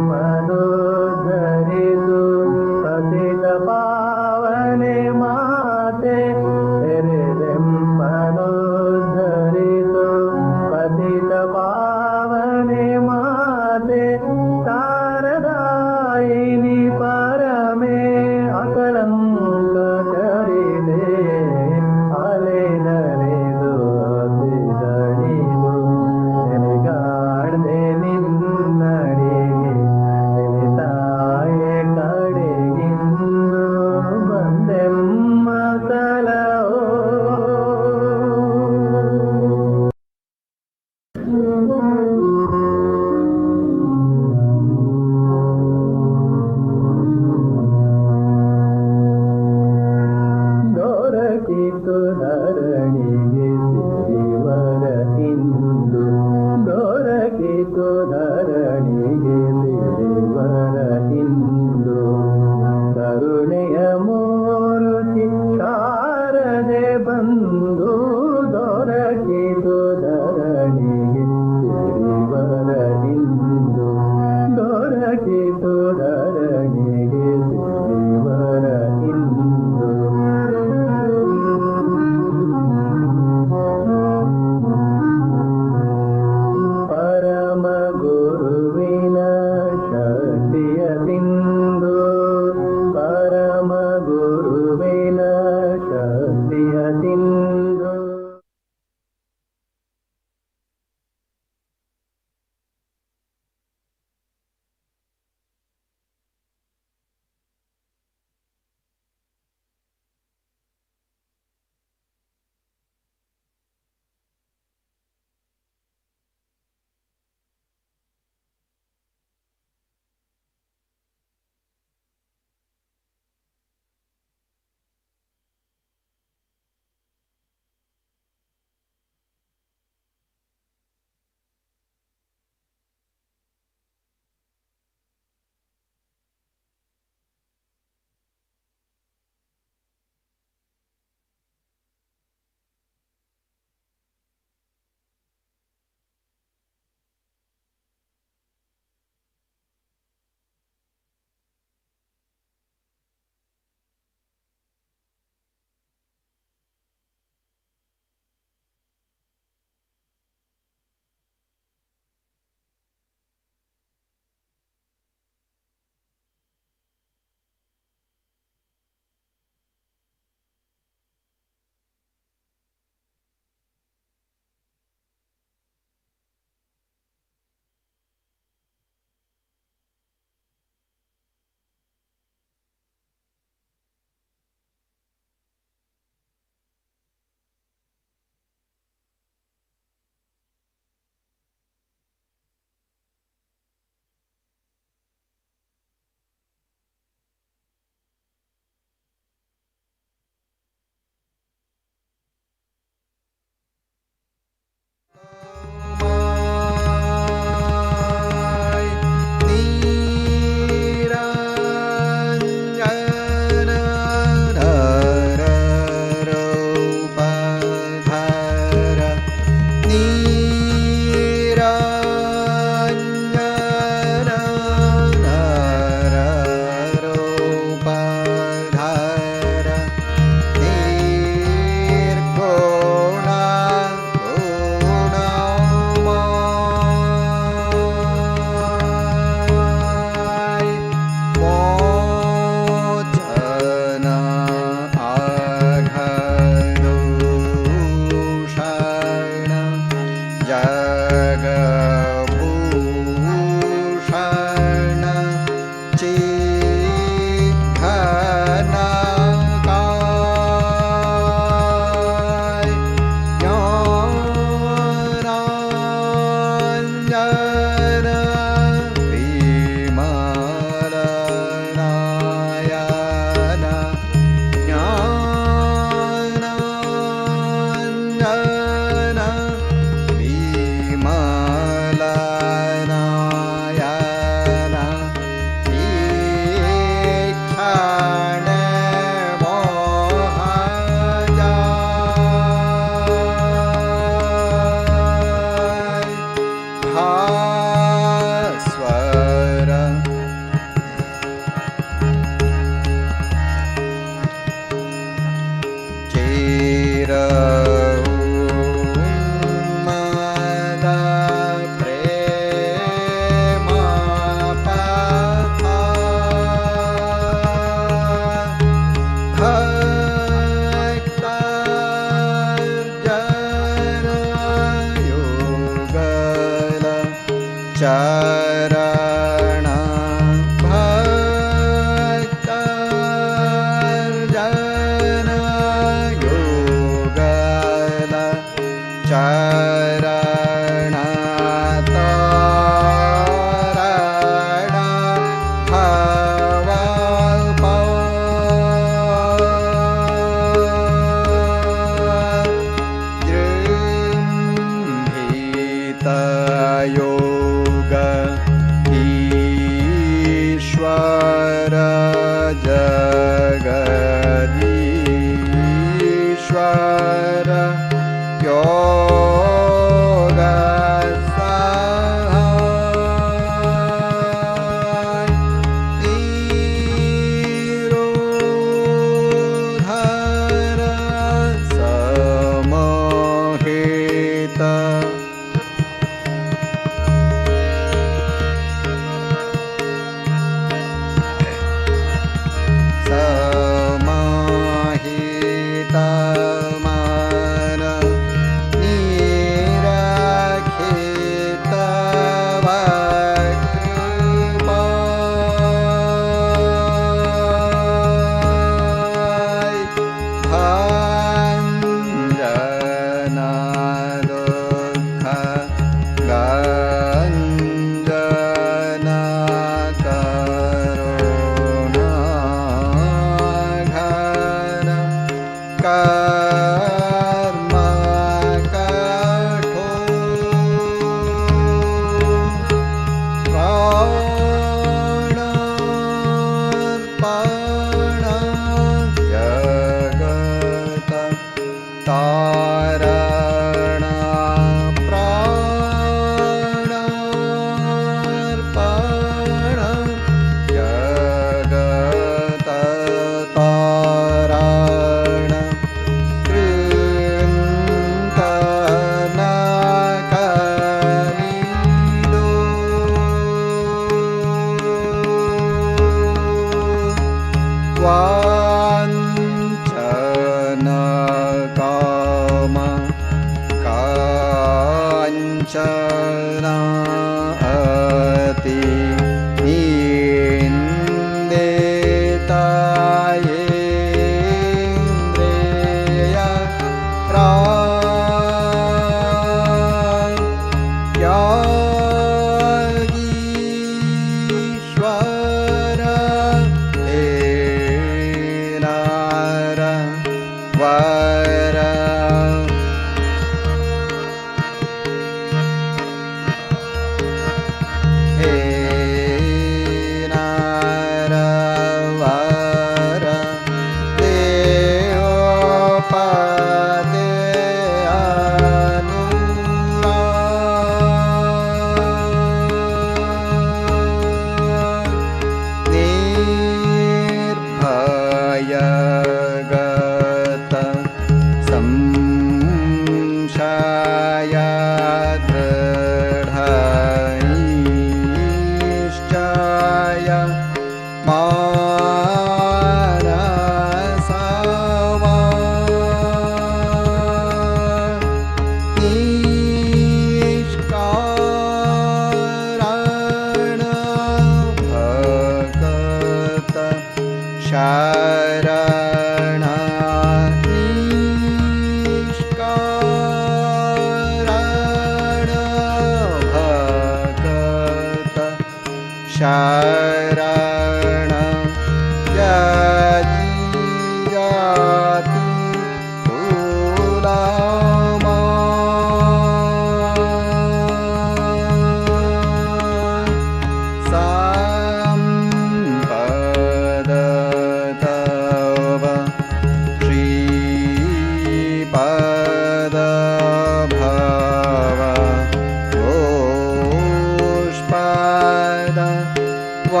वा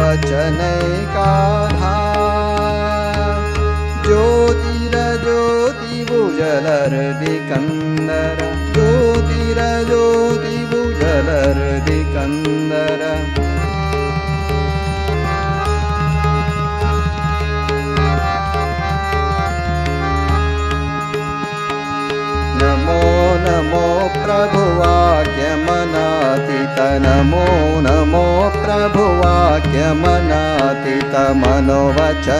मनोवचनैकाधार ज्योतिरज्योतिभुजलर्दिकन्दर ज्योतिरज्योतिभुजलर्दिकन्दर नमो नमो प्रभुवाक्यमनातीत नमो नमो प्रभुवाक्यमनातीत मनोवचनैकाधार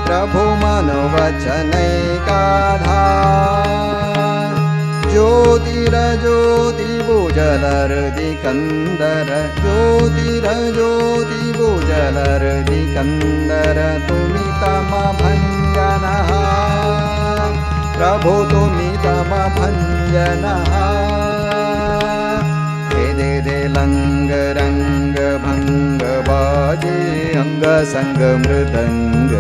प्रभु मनोवचनैकाधार ज्योतिरज्योतिभुजलर्दिकन्दर ज्योतिरज्योतिभुजलर्दिकन्दर तुमितमभञ्जनः प्रभो तुमितमभञ्जनः दे लंग रंग भंग बाजे अंग संग मृदंग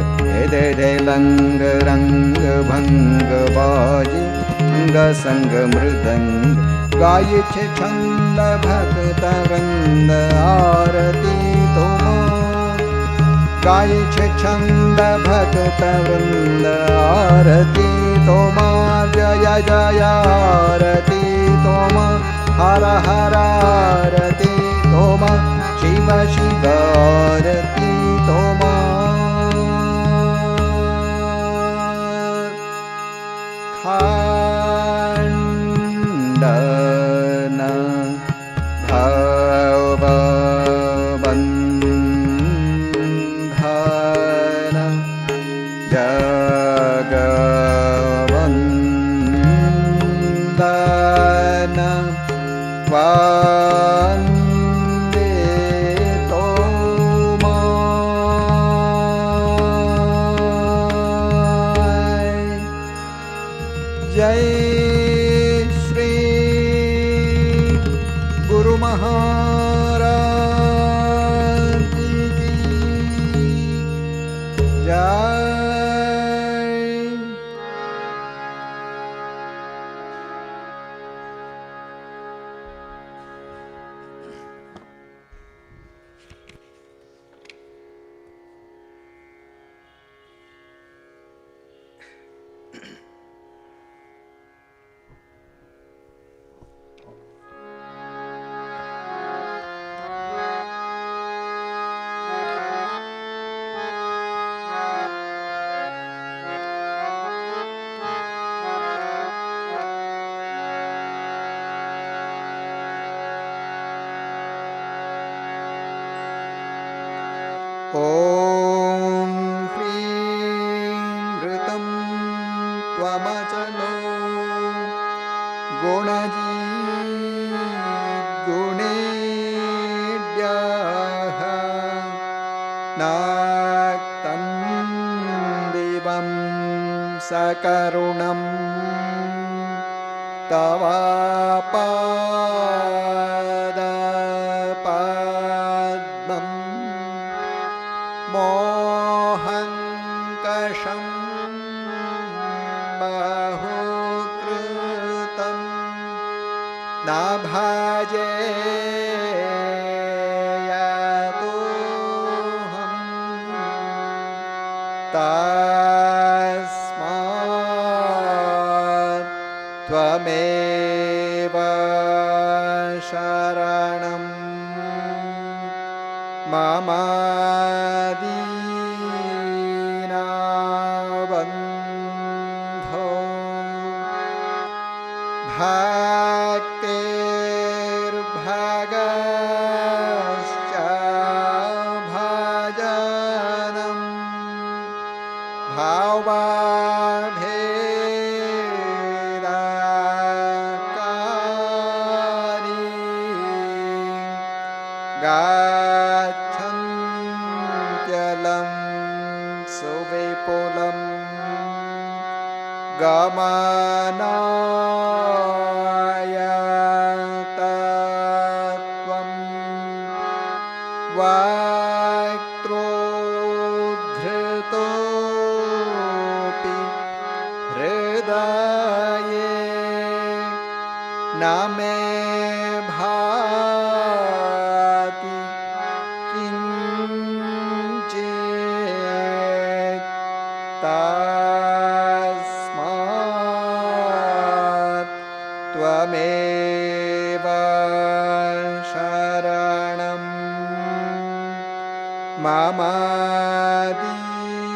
दे लंग रंग भंग बाजे अंग संग मृदंग गाये छे छंद भक्त वृंद आरती तुम गाये छे छंद भक्त वृंद आरती तुम जय जय आरती तुम हर हर आरती तोम शिव शिव आरती तोम खंडन भवबन्धन जगवन्दन वन्दे तोमाय जय श्री गुरु महाराज की जय। ॐ ह्रीं ऋतं त्वमचलो गुणेड्याः नाक्तं दिवं सकरुणं तवापादपद्मम् मोहङ्कषं बहुकृतं न भजेयतोऽहं तस्मात् त्वमेव शरणं मम दीनबन्धो भक्तिर्भगश्च भजनं भावभेदकारी गच्छन्त्यलं सुविपुलं गमनाय तत्त्वं वक्त्रोद्धृतोऽपि हृदये न मे भाति तस्मात् त्वमेव शरणं मम दीनबन्धो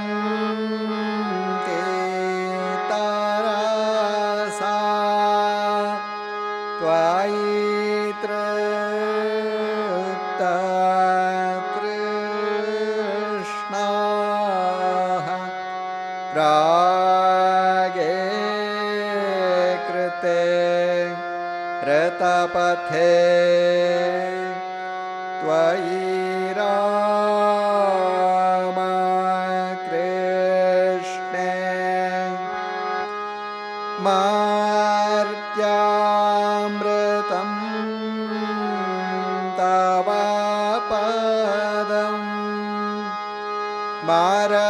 तेजस्तरन्ते तरसा त्वयि तृष्णाः रागे कृते रतपथे त्वयि रामकृष्णे मार्त्यामृतं तव पदं मरणोर्मे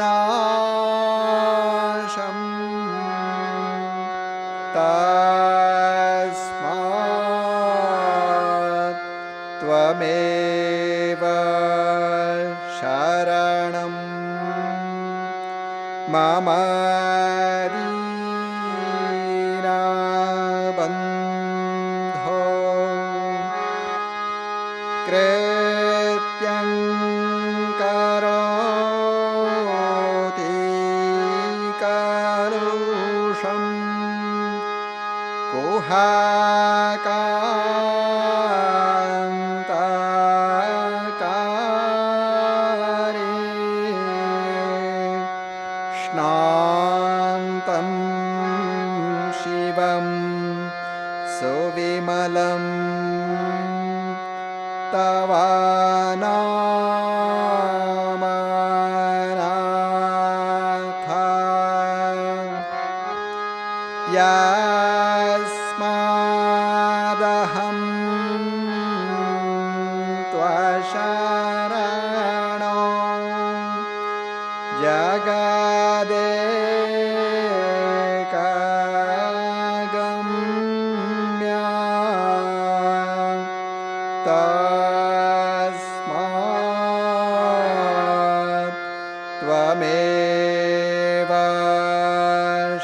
नाशम् तस्मात् त्वमेव शरणं मम दीनबन्धो कृत्यं करोति कलुषं कुहाकान्तकारे स्नान्तं शिवं सुविमलं तव नामनाथ यस्मादहं त्वशरणो जगदेकगम्या तस्मात् त्वमेव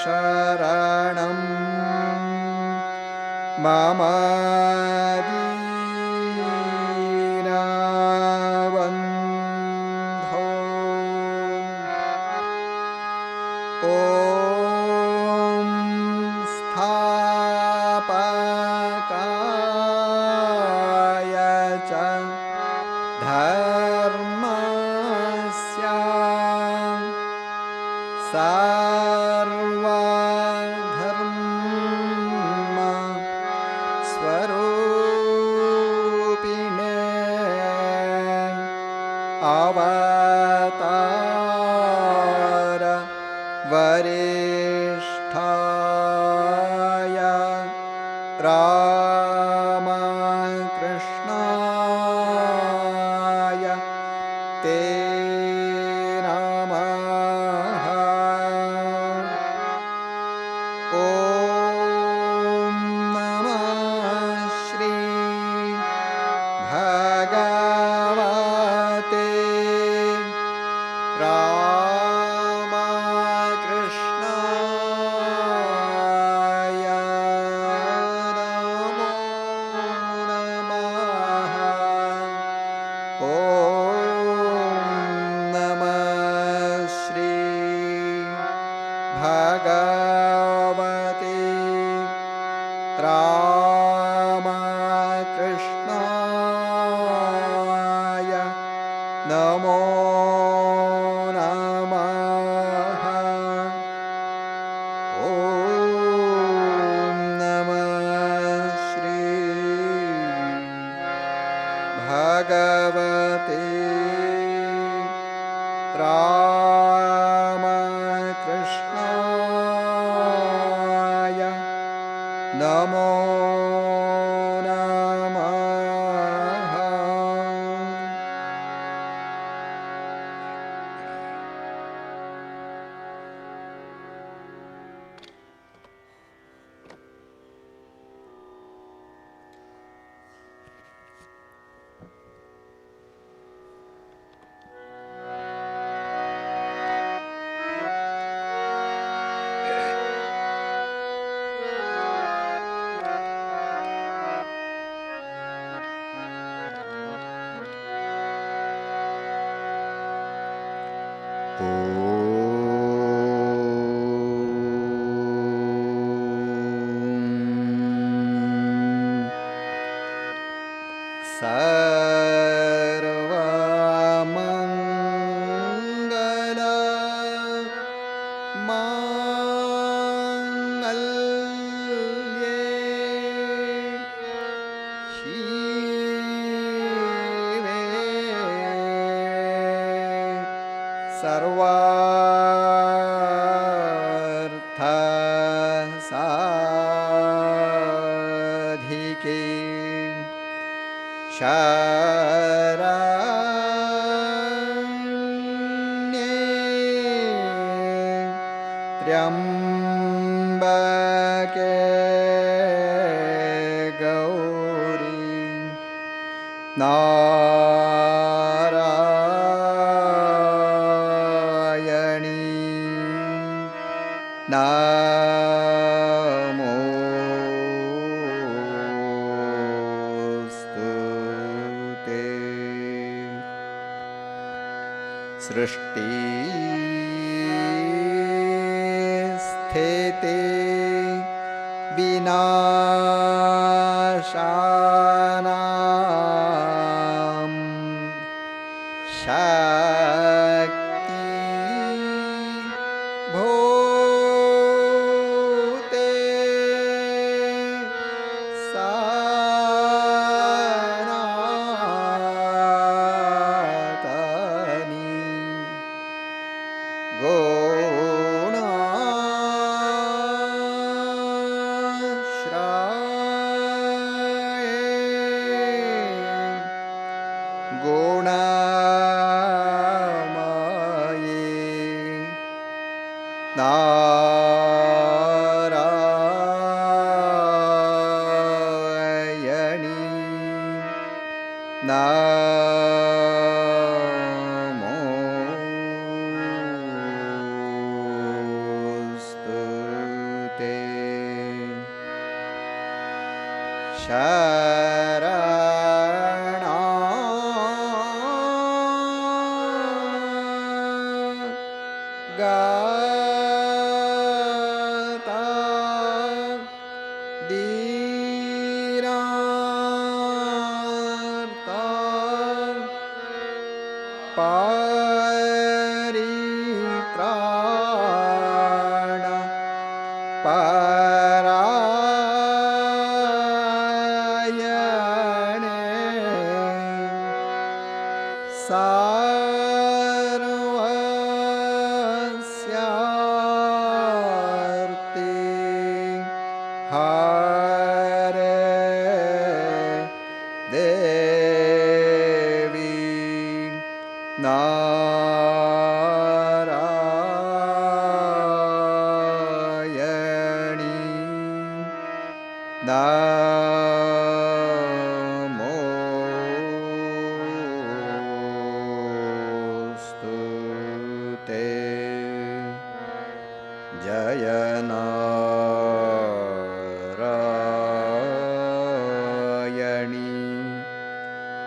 शरणं मम दीनबन्धो ॐ स्थापकाय च धर्मस्य सर्वधर्म स्वरूपिणे अवतार वरिष्ठाय रामकृष्णाय ते नमः। ॐ नमः श्री भगवते रामकृष्णाय नमो नमः। ॐ नमः श्री भगवते रामकृष्णाय नमो नमः। ॐ नमः श्री भगवते रामकृष्णाय नमो नमः। सर्वमङ्गल माङ्गल्ये शिवे सर्वार्थ साधिके शरण्ये त्र्यम्बके गौरी नारायणी नमोस्तुते। सृष्टि स्थिति विनाशानां शक्ति भूते सनातनी गुणाश्रये गुणमये नारायणी नमोस्तुते। शरणागता दीनार्ता परित्राण परायणे सर्वस्यार्थे हरे देवी नारायणी नमोस्तुते। जय नारायणी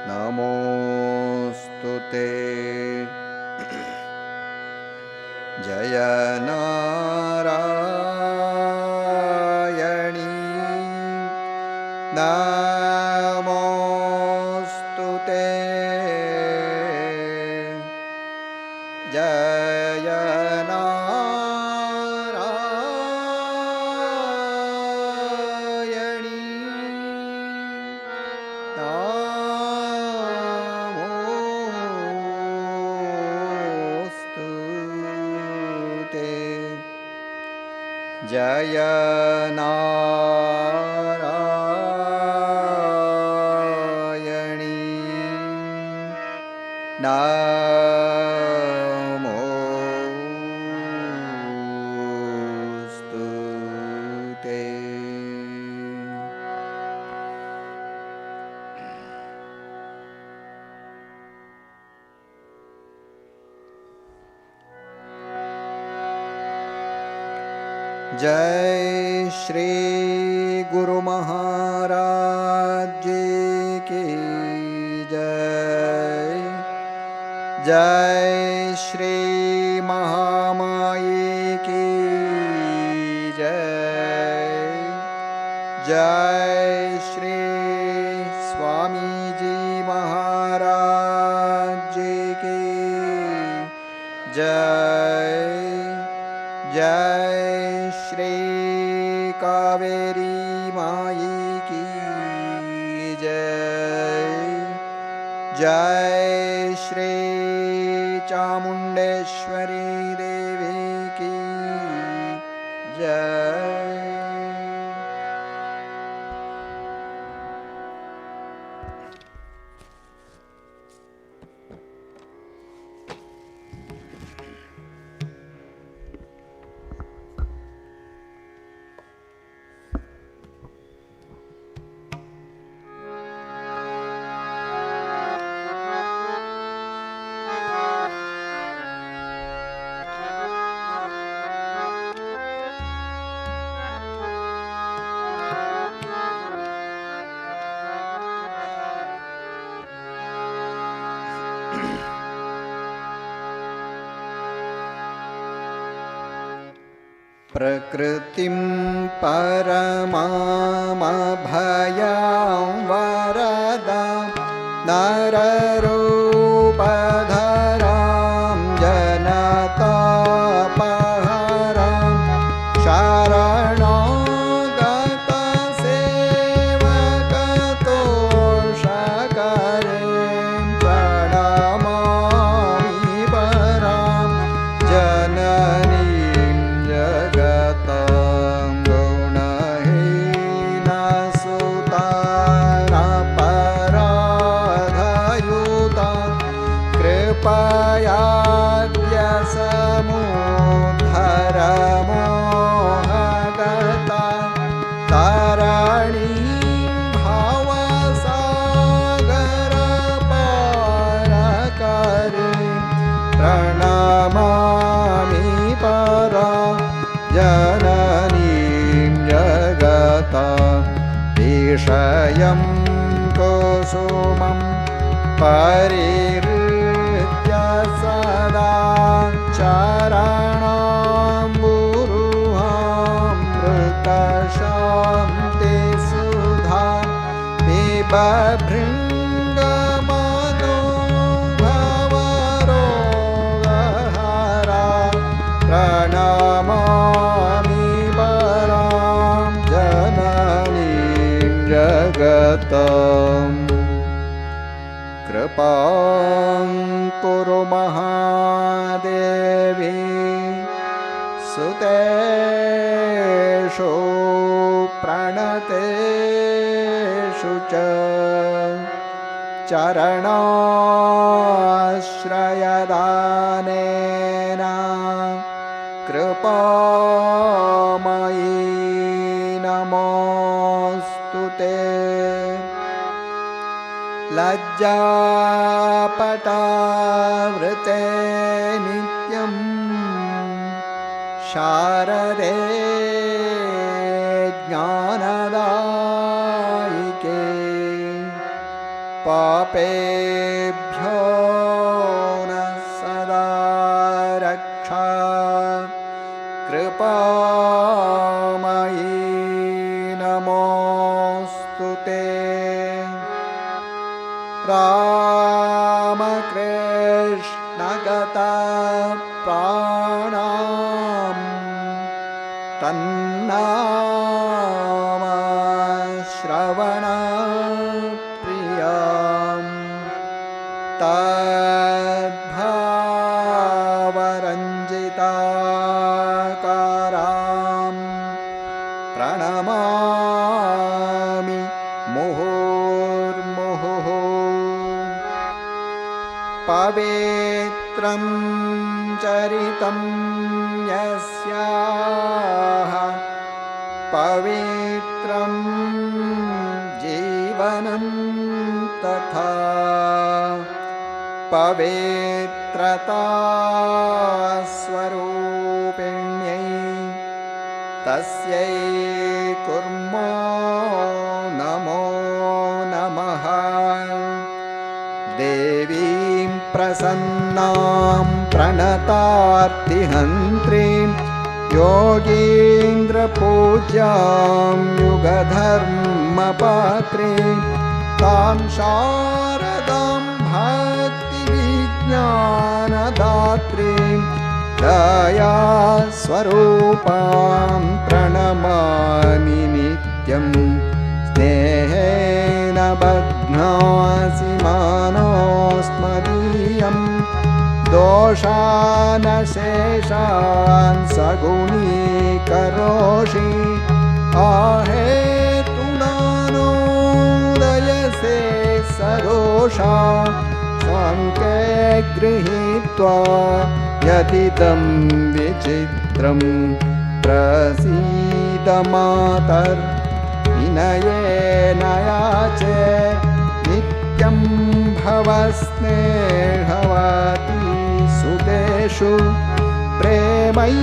नमोस्तुते। जय नारायणी नमोस्तुते। जय नारायणी नमोस्तुते। जय नारायणी नमोस्तुते। जय श्री गुरु महाराज जी की जय। जय श्री महामाई की जय। जय श्री स्वामी जी महाराज जी की जय। जय श्री कावेरी माई की जय। जय श्री चामुंडेश्वरी देवी की जय। प्रकृतिं परमामभयां वरदां नररूपधरां जनतापहरां शरणगतसेवकतोषकरीं प्रणमामि परां जननीं जगतां गुणहीनसुतानपराधयुतां कृपयाद्य समुद्धरमोहगतां तरणीं भवसागरपारकरीं प्रणमामि परां जननीं जगतां विषयं कुसुमं परिहृत्य सदा चरणाम्बुरुहामृतशान्तिसुधा पिबभृङ्गमनोभवरोगहरा प्रणमामि परां जननीं जगताम्। कृपां कुरु महादेवी सुतेषु प्रणतेषु च चरणाश्रयदानेन कृपामयी नमोऽस्तु ते। लज्जापटावृते नित्यं शारदे ज्ञानदायिके पापेभ्यो न सदा रक्षा कृपामयी नमोऽस्तु ते। रामकृष्णगता प्राणां तन्नाम श्रवणप्रियां तद्भावरञ्जिताकारां प्रणमामि मुहुर्मुहुः। पवित्रं चरितं यस्याः पवित्रं जीवनं तथा पवित्रता स्वरूपिण्यै तस्यै कुर्मो नमो नमः। देवीं प्रसन्नां प्रसन्नां प्रणतार्तिहन्त्रीं योगीन्द्रपूज्यां युगधर्मपात्रीं तां शारदां भक्तिविज्ञानदात्रीं दयास्वरूपां प्रणमामि नित्यं स्नेहेन बध्नासि मानोऽस्मदीयं दोषानशेषान् सगुणीकरोषि आहेतुनानोदयसे सरोषा साङ्के गृहीत्वा यदिदं विचित्रं प्रसीद मातर्विनयेन याचे नित्यं भव स्नेहवती सुतेषु प्रेमैकबिन्दुं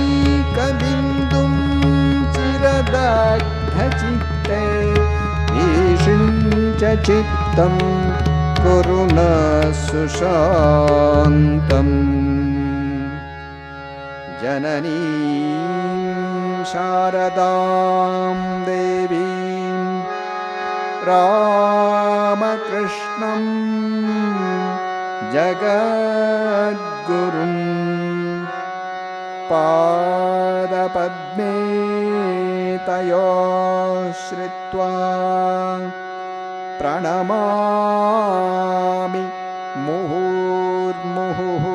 चिरदग्धचित्ते ईशिञ्च चित्तं कुरु न सुशान्तम् जननीं शारदां देवीं रामकृष्णं जगद्गुरुं पादपद्मे तयोः श्रित्वा प्रणमामि मुहुर्मुहुः।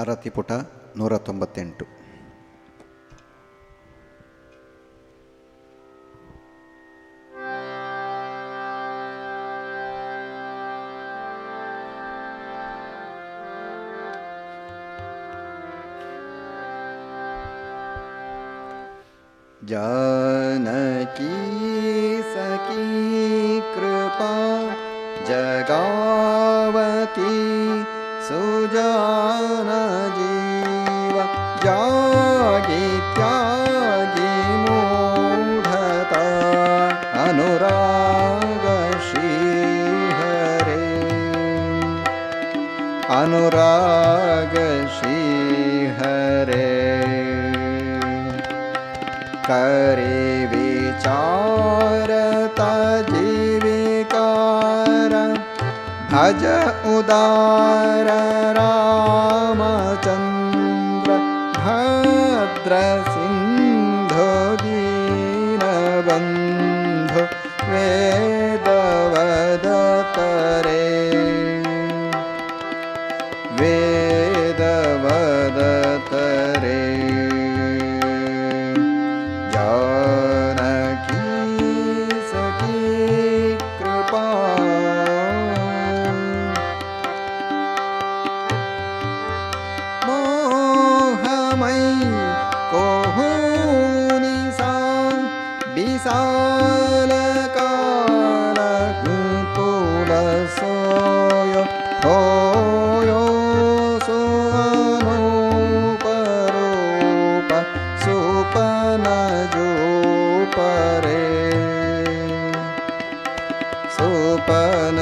ಆರತಿಪುಟ 198. जानकी सखी कृपा जगावती सुजान जीव जागी त्यागी मूढ़ता अनुराग श्रीहरे अनुराग श्रीहरे करे विचारता जी भज उदार रामचन्द्र भद्र सिन्धु दीनबन्धु वेदवदतरे वेदवदतरे जानकी सखी कृपा मोहमयी कोहुनी सा विशालकाल कुतुल सोय होयो सुअनूपरूप सुपन जो परे सुपन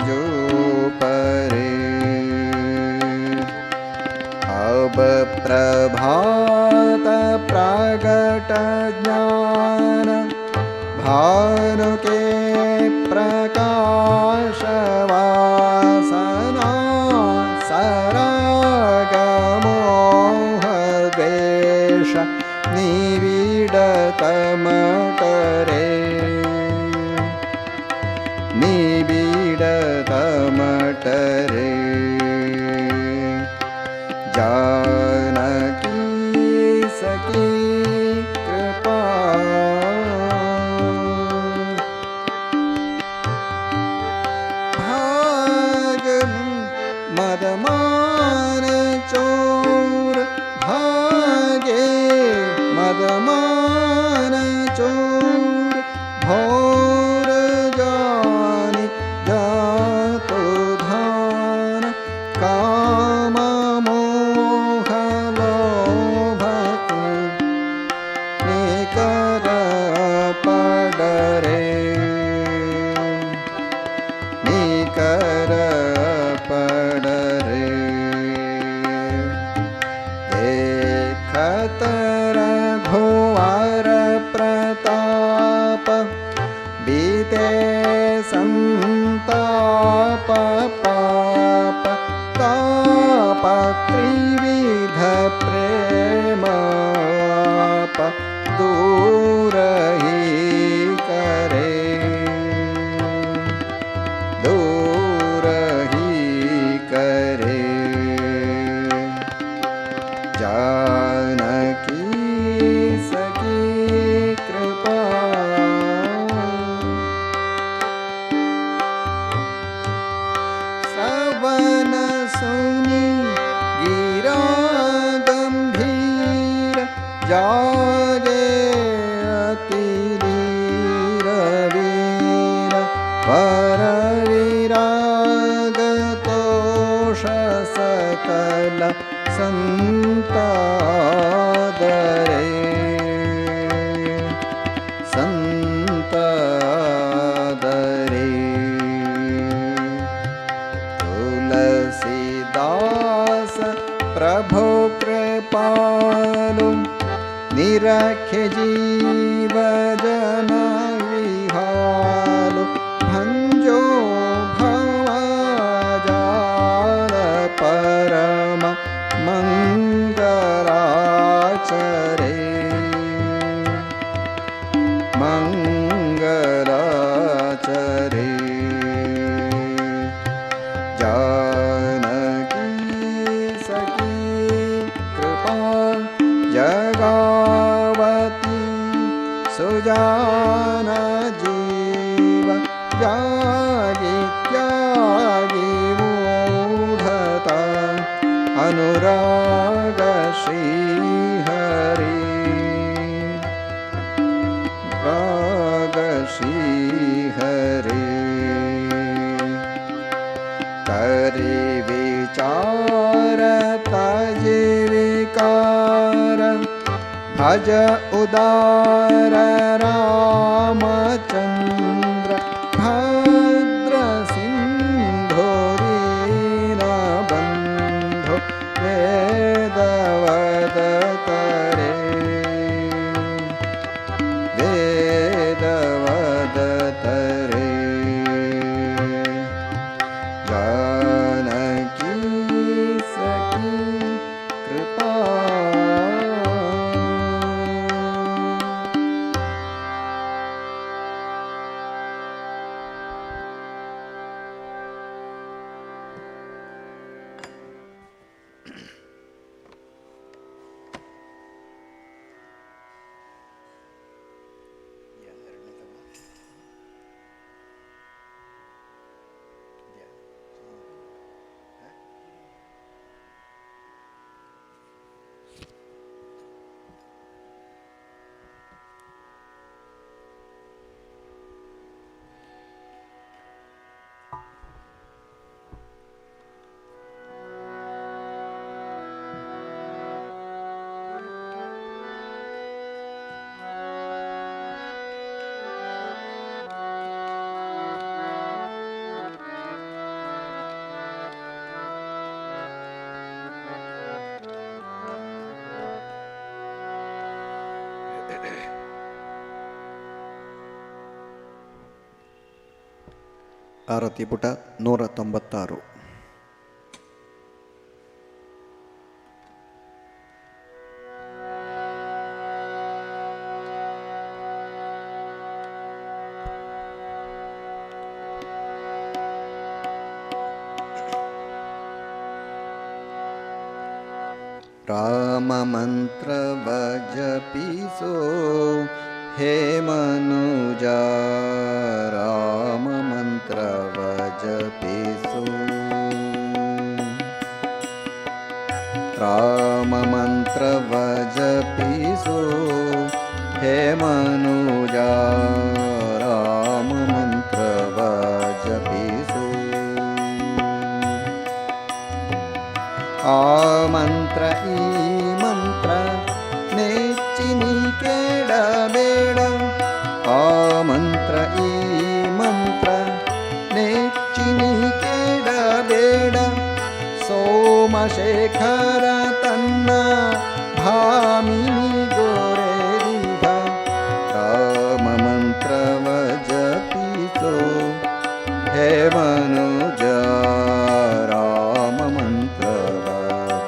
जो परे अब प्रभात प्रगट ज्ञान भानु के प्रकाश वासना सराग मोह द्वेष निविडत मटरे निविडत मटरे जानकी सखी कृपा भाग मदमान चोर भागे मदमान चोर भोर जानी जातो धान काम मोह लोभ निकर पडरे निकर पडरे देखत रघुवर प्रताप बीते संताप पाप ताप त्रिविध प्रेमाप दूर ही करे दूर ही करे जानकी सखी कृपा श्रवण सुनी गिरा गंभीर जागे अति धीर वीर पर विराग तोष सकल संतादरे संतादरे तुलसीदास प्रभु कृपालु निरखे जीव जन विहालु भंजो भवजाल परम मंगलाचरे मंगलाचरे जानकी सखी कृपा जगावती सुजान जीव जागी त्यागी मूढ़ता अनुराग श्रीहरि राग श्रीहरि करि विचार तजि विकार भज उदार रामचन्द्र भद्र सिन्धु दीनबन्धु वेदवदतरे वेदवदतरे ಆರತಿ ಪುಟ 196. ರಾಮ ಮಂತ್ರವ ಜಪಿಸೋ ಹೇ ಮನುಜ, ರಾಮ ಮಂತ್ರವ ಜಪಿಸೋ. ರಾಮ ಮಂತ್ರವ ಜಪಿಸೋ ಹೇ ಮನುಜ, ರಾಮ ಮಂತ್ರವ ಜಪಿಸೋ. ಆ ಮಂತ್ರ ಈ ಮಂತ್ರ ನೆಚ್ಚಿನಿ ಕೇಳಬೇಡ. ಆ ಮಂತ್ರ ಈ ಮಂತ್ರ ನೆಚ್ಚಿನಿ ಕೇಳಬೇಡ. ಸೋಮಶೇಖರ ತನ್ನ ಭಾಮಿನಿ ಗೋರೆರಿಗ. ರಾಮ ಮಂತ್ರವ ಜಪಿಸೋ ಹೇ ಮನುಜ, ರಾಮ ಮಂತ್ರವ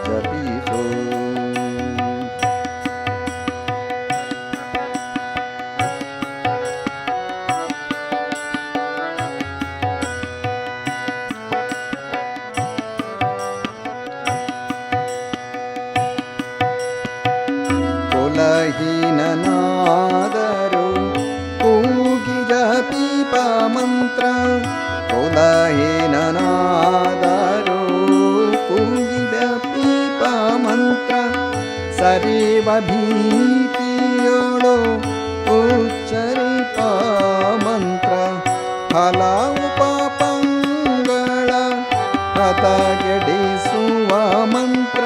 ಜಪಿಸೋ. ಕುಲಹೀನನಾದರೂ ಕೂಗಿ ಜಪಿಪ ಮಂತ್ರ. ಕುಲಹೀನನಾದರೂ ಕೂಗಿ ಜಪಿಪ ಮಂತ್ರ. ಸರಿವ ಭೀತಿಯೋಳು ಉಚ್ಚರಿಪ ಮಂತ್ರ. ಹಲವು ಪಾಪಂಗಳ ಹತಗೆಡಿಸುವ ಮಂತ್ರ.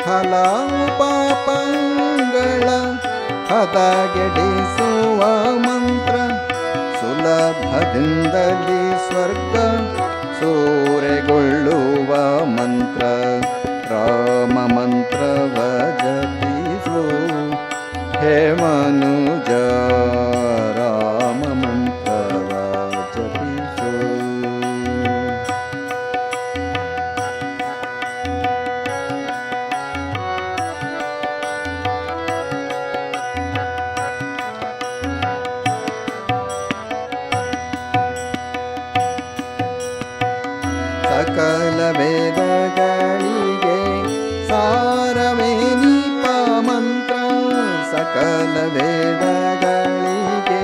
ಹಲವು ಪಾಪಂಗಳ ಹತಗೆಡಿಸುವ ಮಂತ್ರ. ಸುಲಭದಿಂದಲೇ ಸ್ವರ್ಗ ಸೂರೆಗೊಳ್ಳುವ ಮಂತ್ರ. ರಾಮ ಮಂತ್ರವ ಜಪಿಸೋ ಹೇ ಮನುಜ, ರಾಮ ಮಂತ್ರವ ಜಪಿಸೋ. ಸಕಲ ವೇದಗಳಿಗೆ ಸಾರವೇ ನೀಪ ಮಂತ್ರ. ಸಕಲ ವೇದಗಳಿಗೆ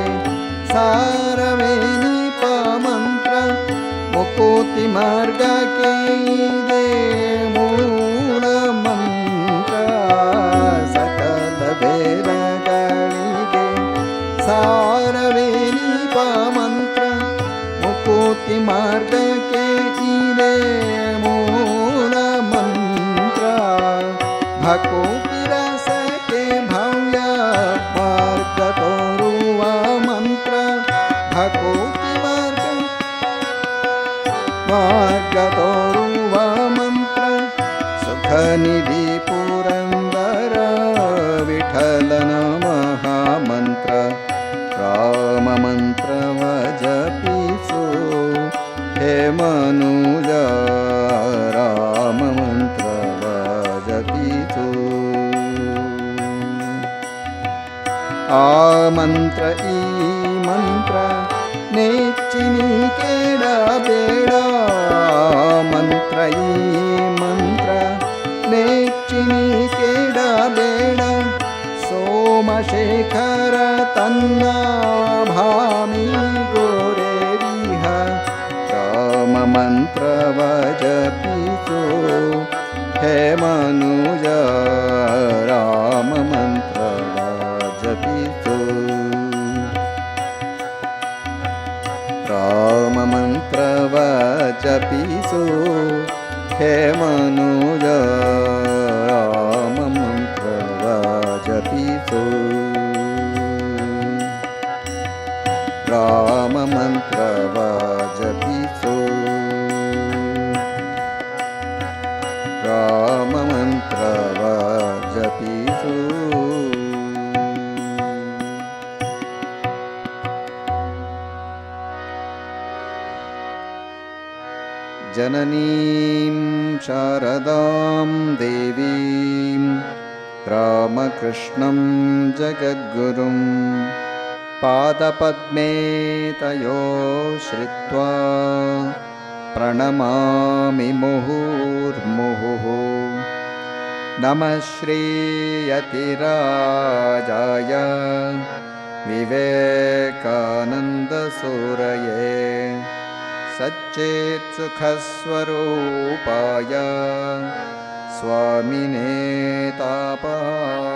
ಸಾರವೇ ನೀಪ ಮಂತ್ರ. ಮುಕುತಿ ಮಾರ್ಗಕ್ಕೆ ಇದೆ ಮೂಲ ಮಂತ್ರ. ಸಕಲ ವೇದಗಳಿಗೆ ಸಾರವೇ ನೀಪ ಮಂತ್ರ. ಮುಕುತಿ ಮಾರ್ಗಕ್ಕೆ ಇದೆ ಮೂಲ ಮಂತ್ರ. ಭಕುತಿ ರಸಕ್ಕೆ ಭವ್ಯ ಮಾರ್ಗ ತೋರುವ ಮಂತ್ರ. ಭಕುತಿ ಮಾರ್ಗ ತೋರುವ ಮಂತ್ರ. ಸುಖ ನಿಧಿ ಪುರಂದರ ವಿಠಲನ ಮಹಾಮಂತ್ರ. ರಾಮ ಮಂತ್ರವ ಜಪಿಸೋ ಹೇ ಮನುಜ, ರಾಮ ಮಂತ್ರವ ಜಪಿಸೋ. ಆ ಮಂತ್ರ ಈ ಮಂತ್ರ ನೆಚ್ಚಿನಿ ಕೇಳಬೇಡ. ಮಂತ್ರ ಈ ಮಂತ್ರ ನೆಚ್ಚಿನಿ ಕೇಳಬೇಡ. ಸೋಮಶೇಖರ ತನ್ನ ಭಾಮಿ ಗೋರೆರಿಹ. ರಾಮ ಮಂತ್ರವ ಜಪಿಸೋ ಹೇ ಮನುಜ, ರಾಮ ಮಂತ್ರವ ಜಪಿಸೋ. ರಾಮ ಮಂತ್ರವ ಜಪಿಸೋ ಹೇ ಮನುಜ, ರಾಮ ಮಂತ್ರವ ಜಪಿಸೋ. ರಾಮ ಮಂತ್ರವ ಜಪಿಸೋ. ರಾಮ ಮಂತ್ರವ ಜಪಿಸೋ. जननीं शारदां देवीं रामकृष्णं जगद्गुरुं पादपद्मे तयो श्रित्वा प्रणमामि मुहुर्मुहुः। नमः श्रीयतिराजाय विवेकानन्दसूरये सच्चित्सुखस्वरूपाय स्वामिने तापहाराय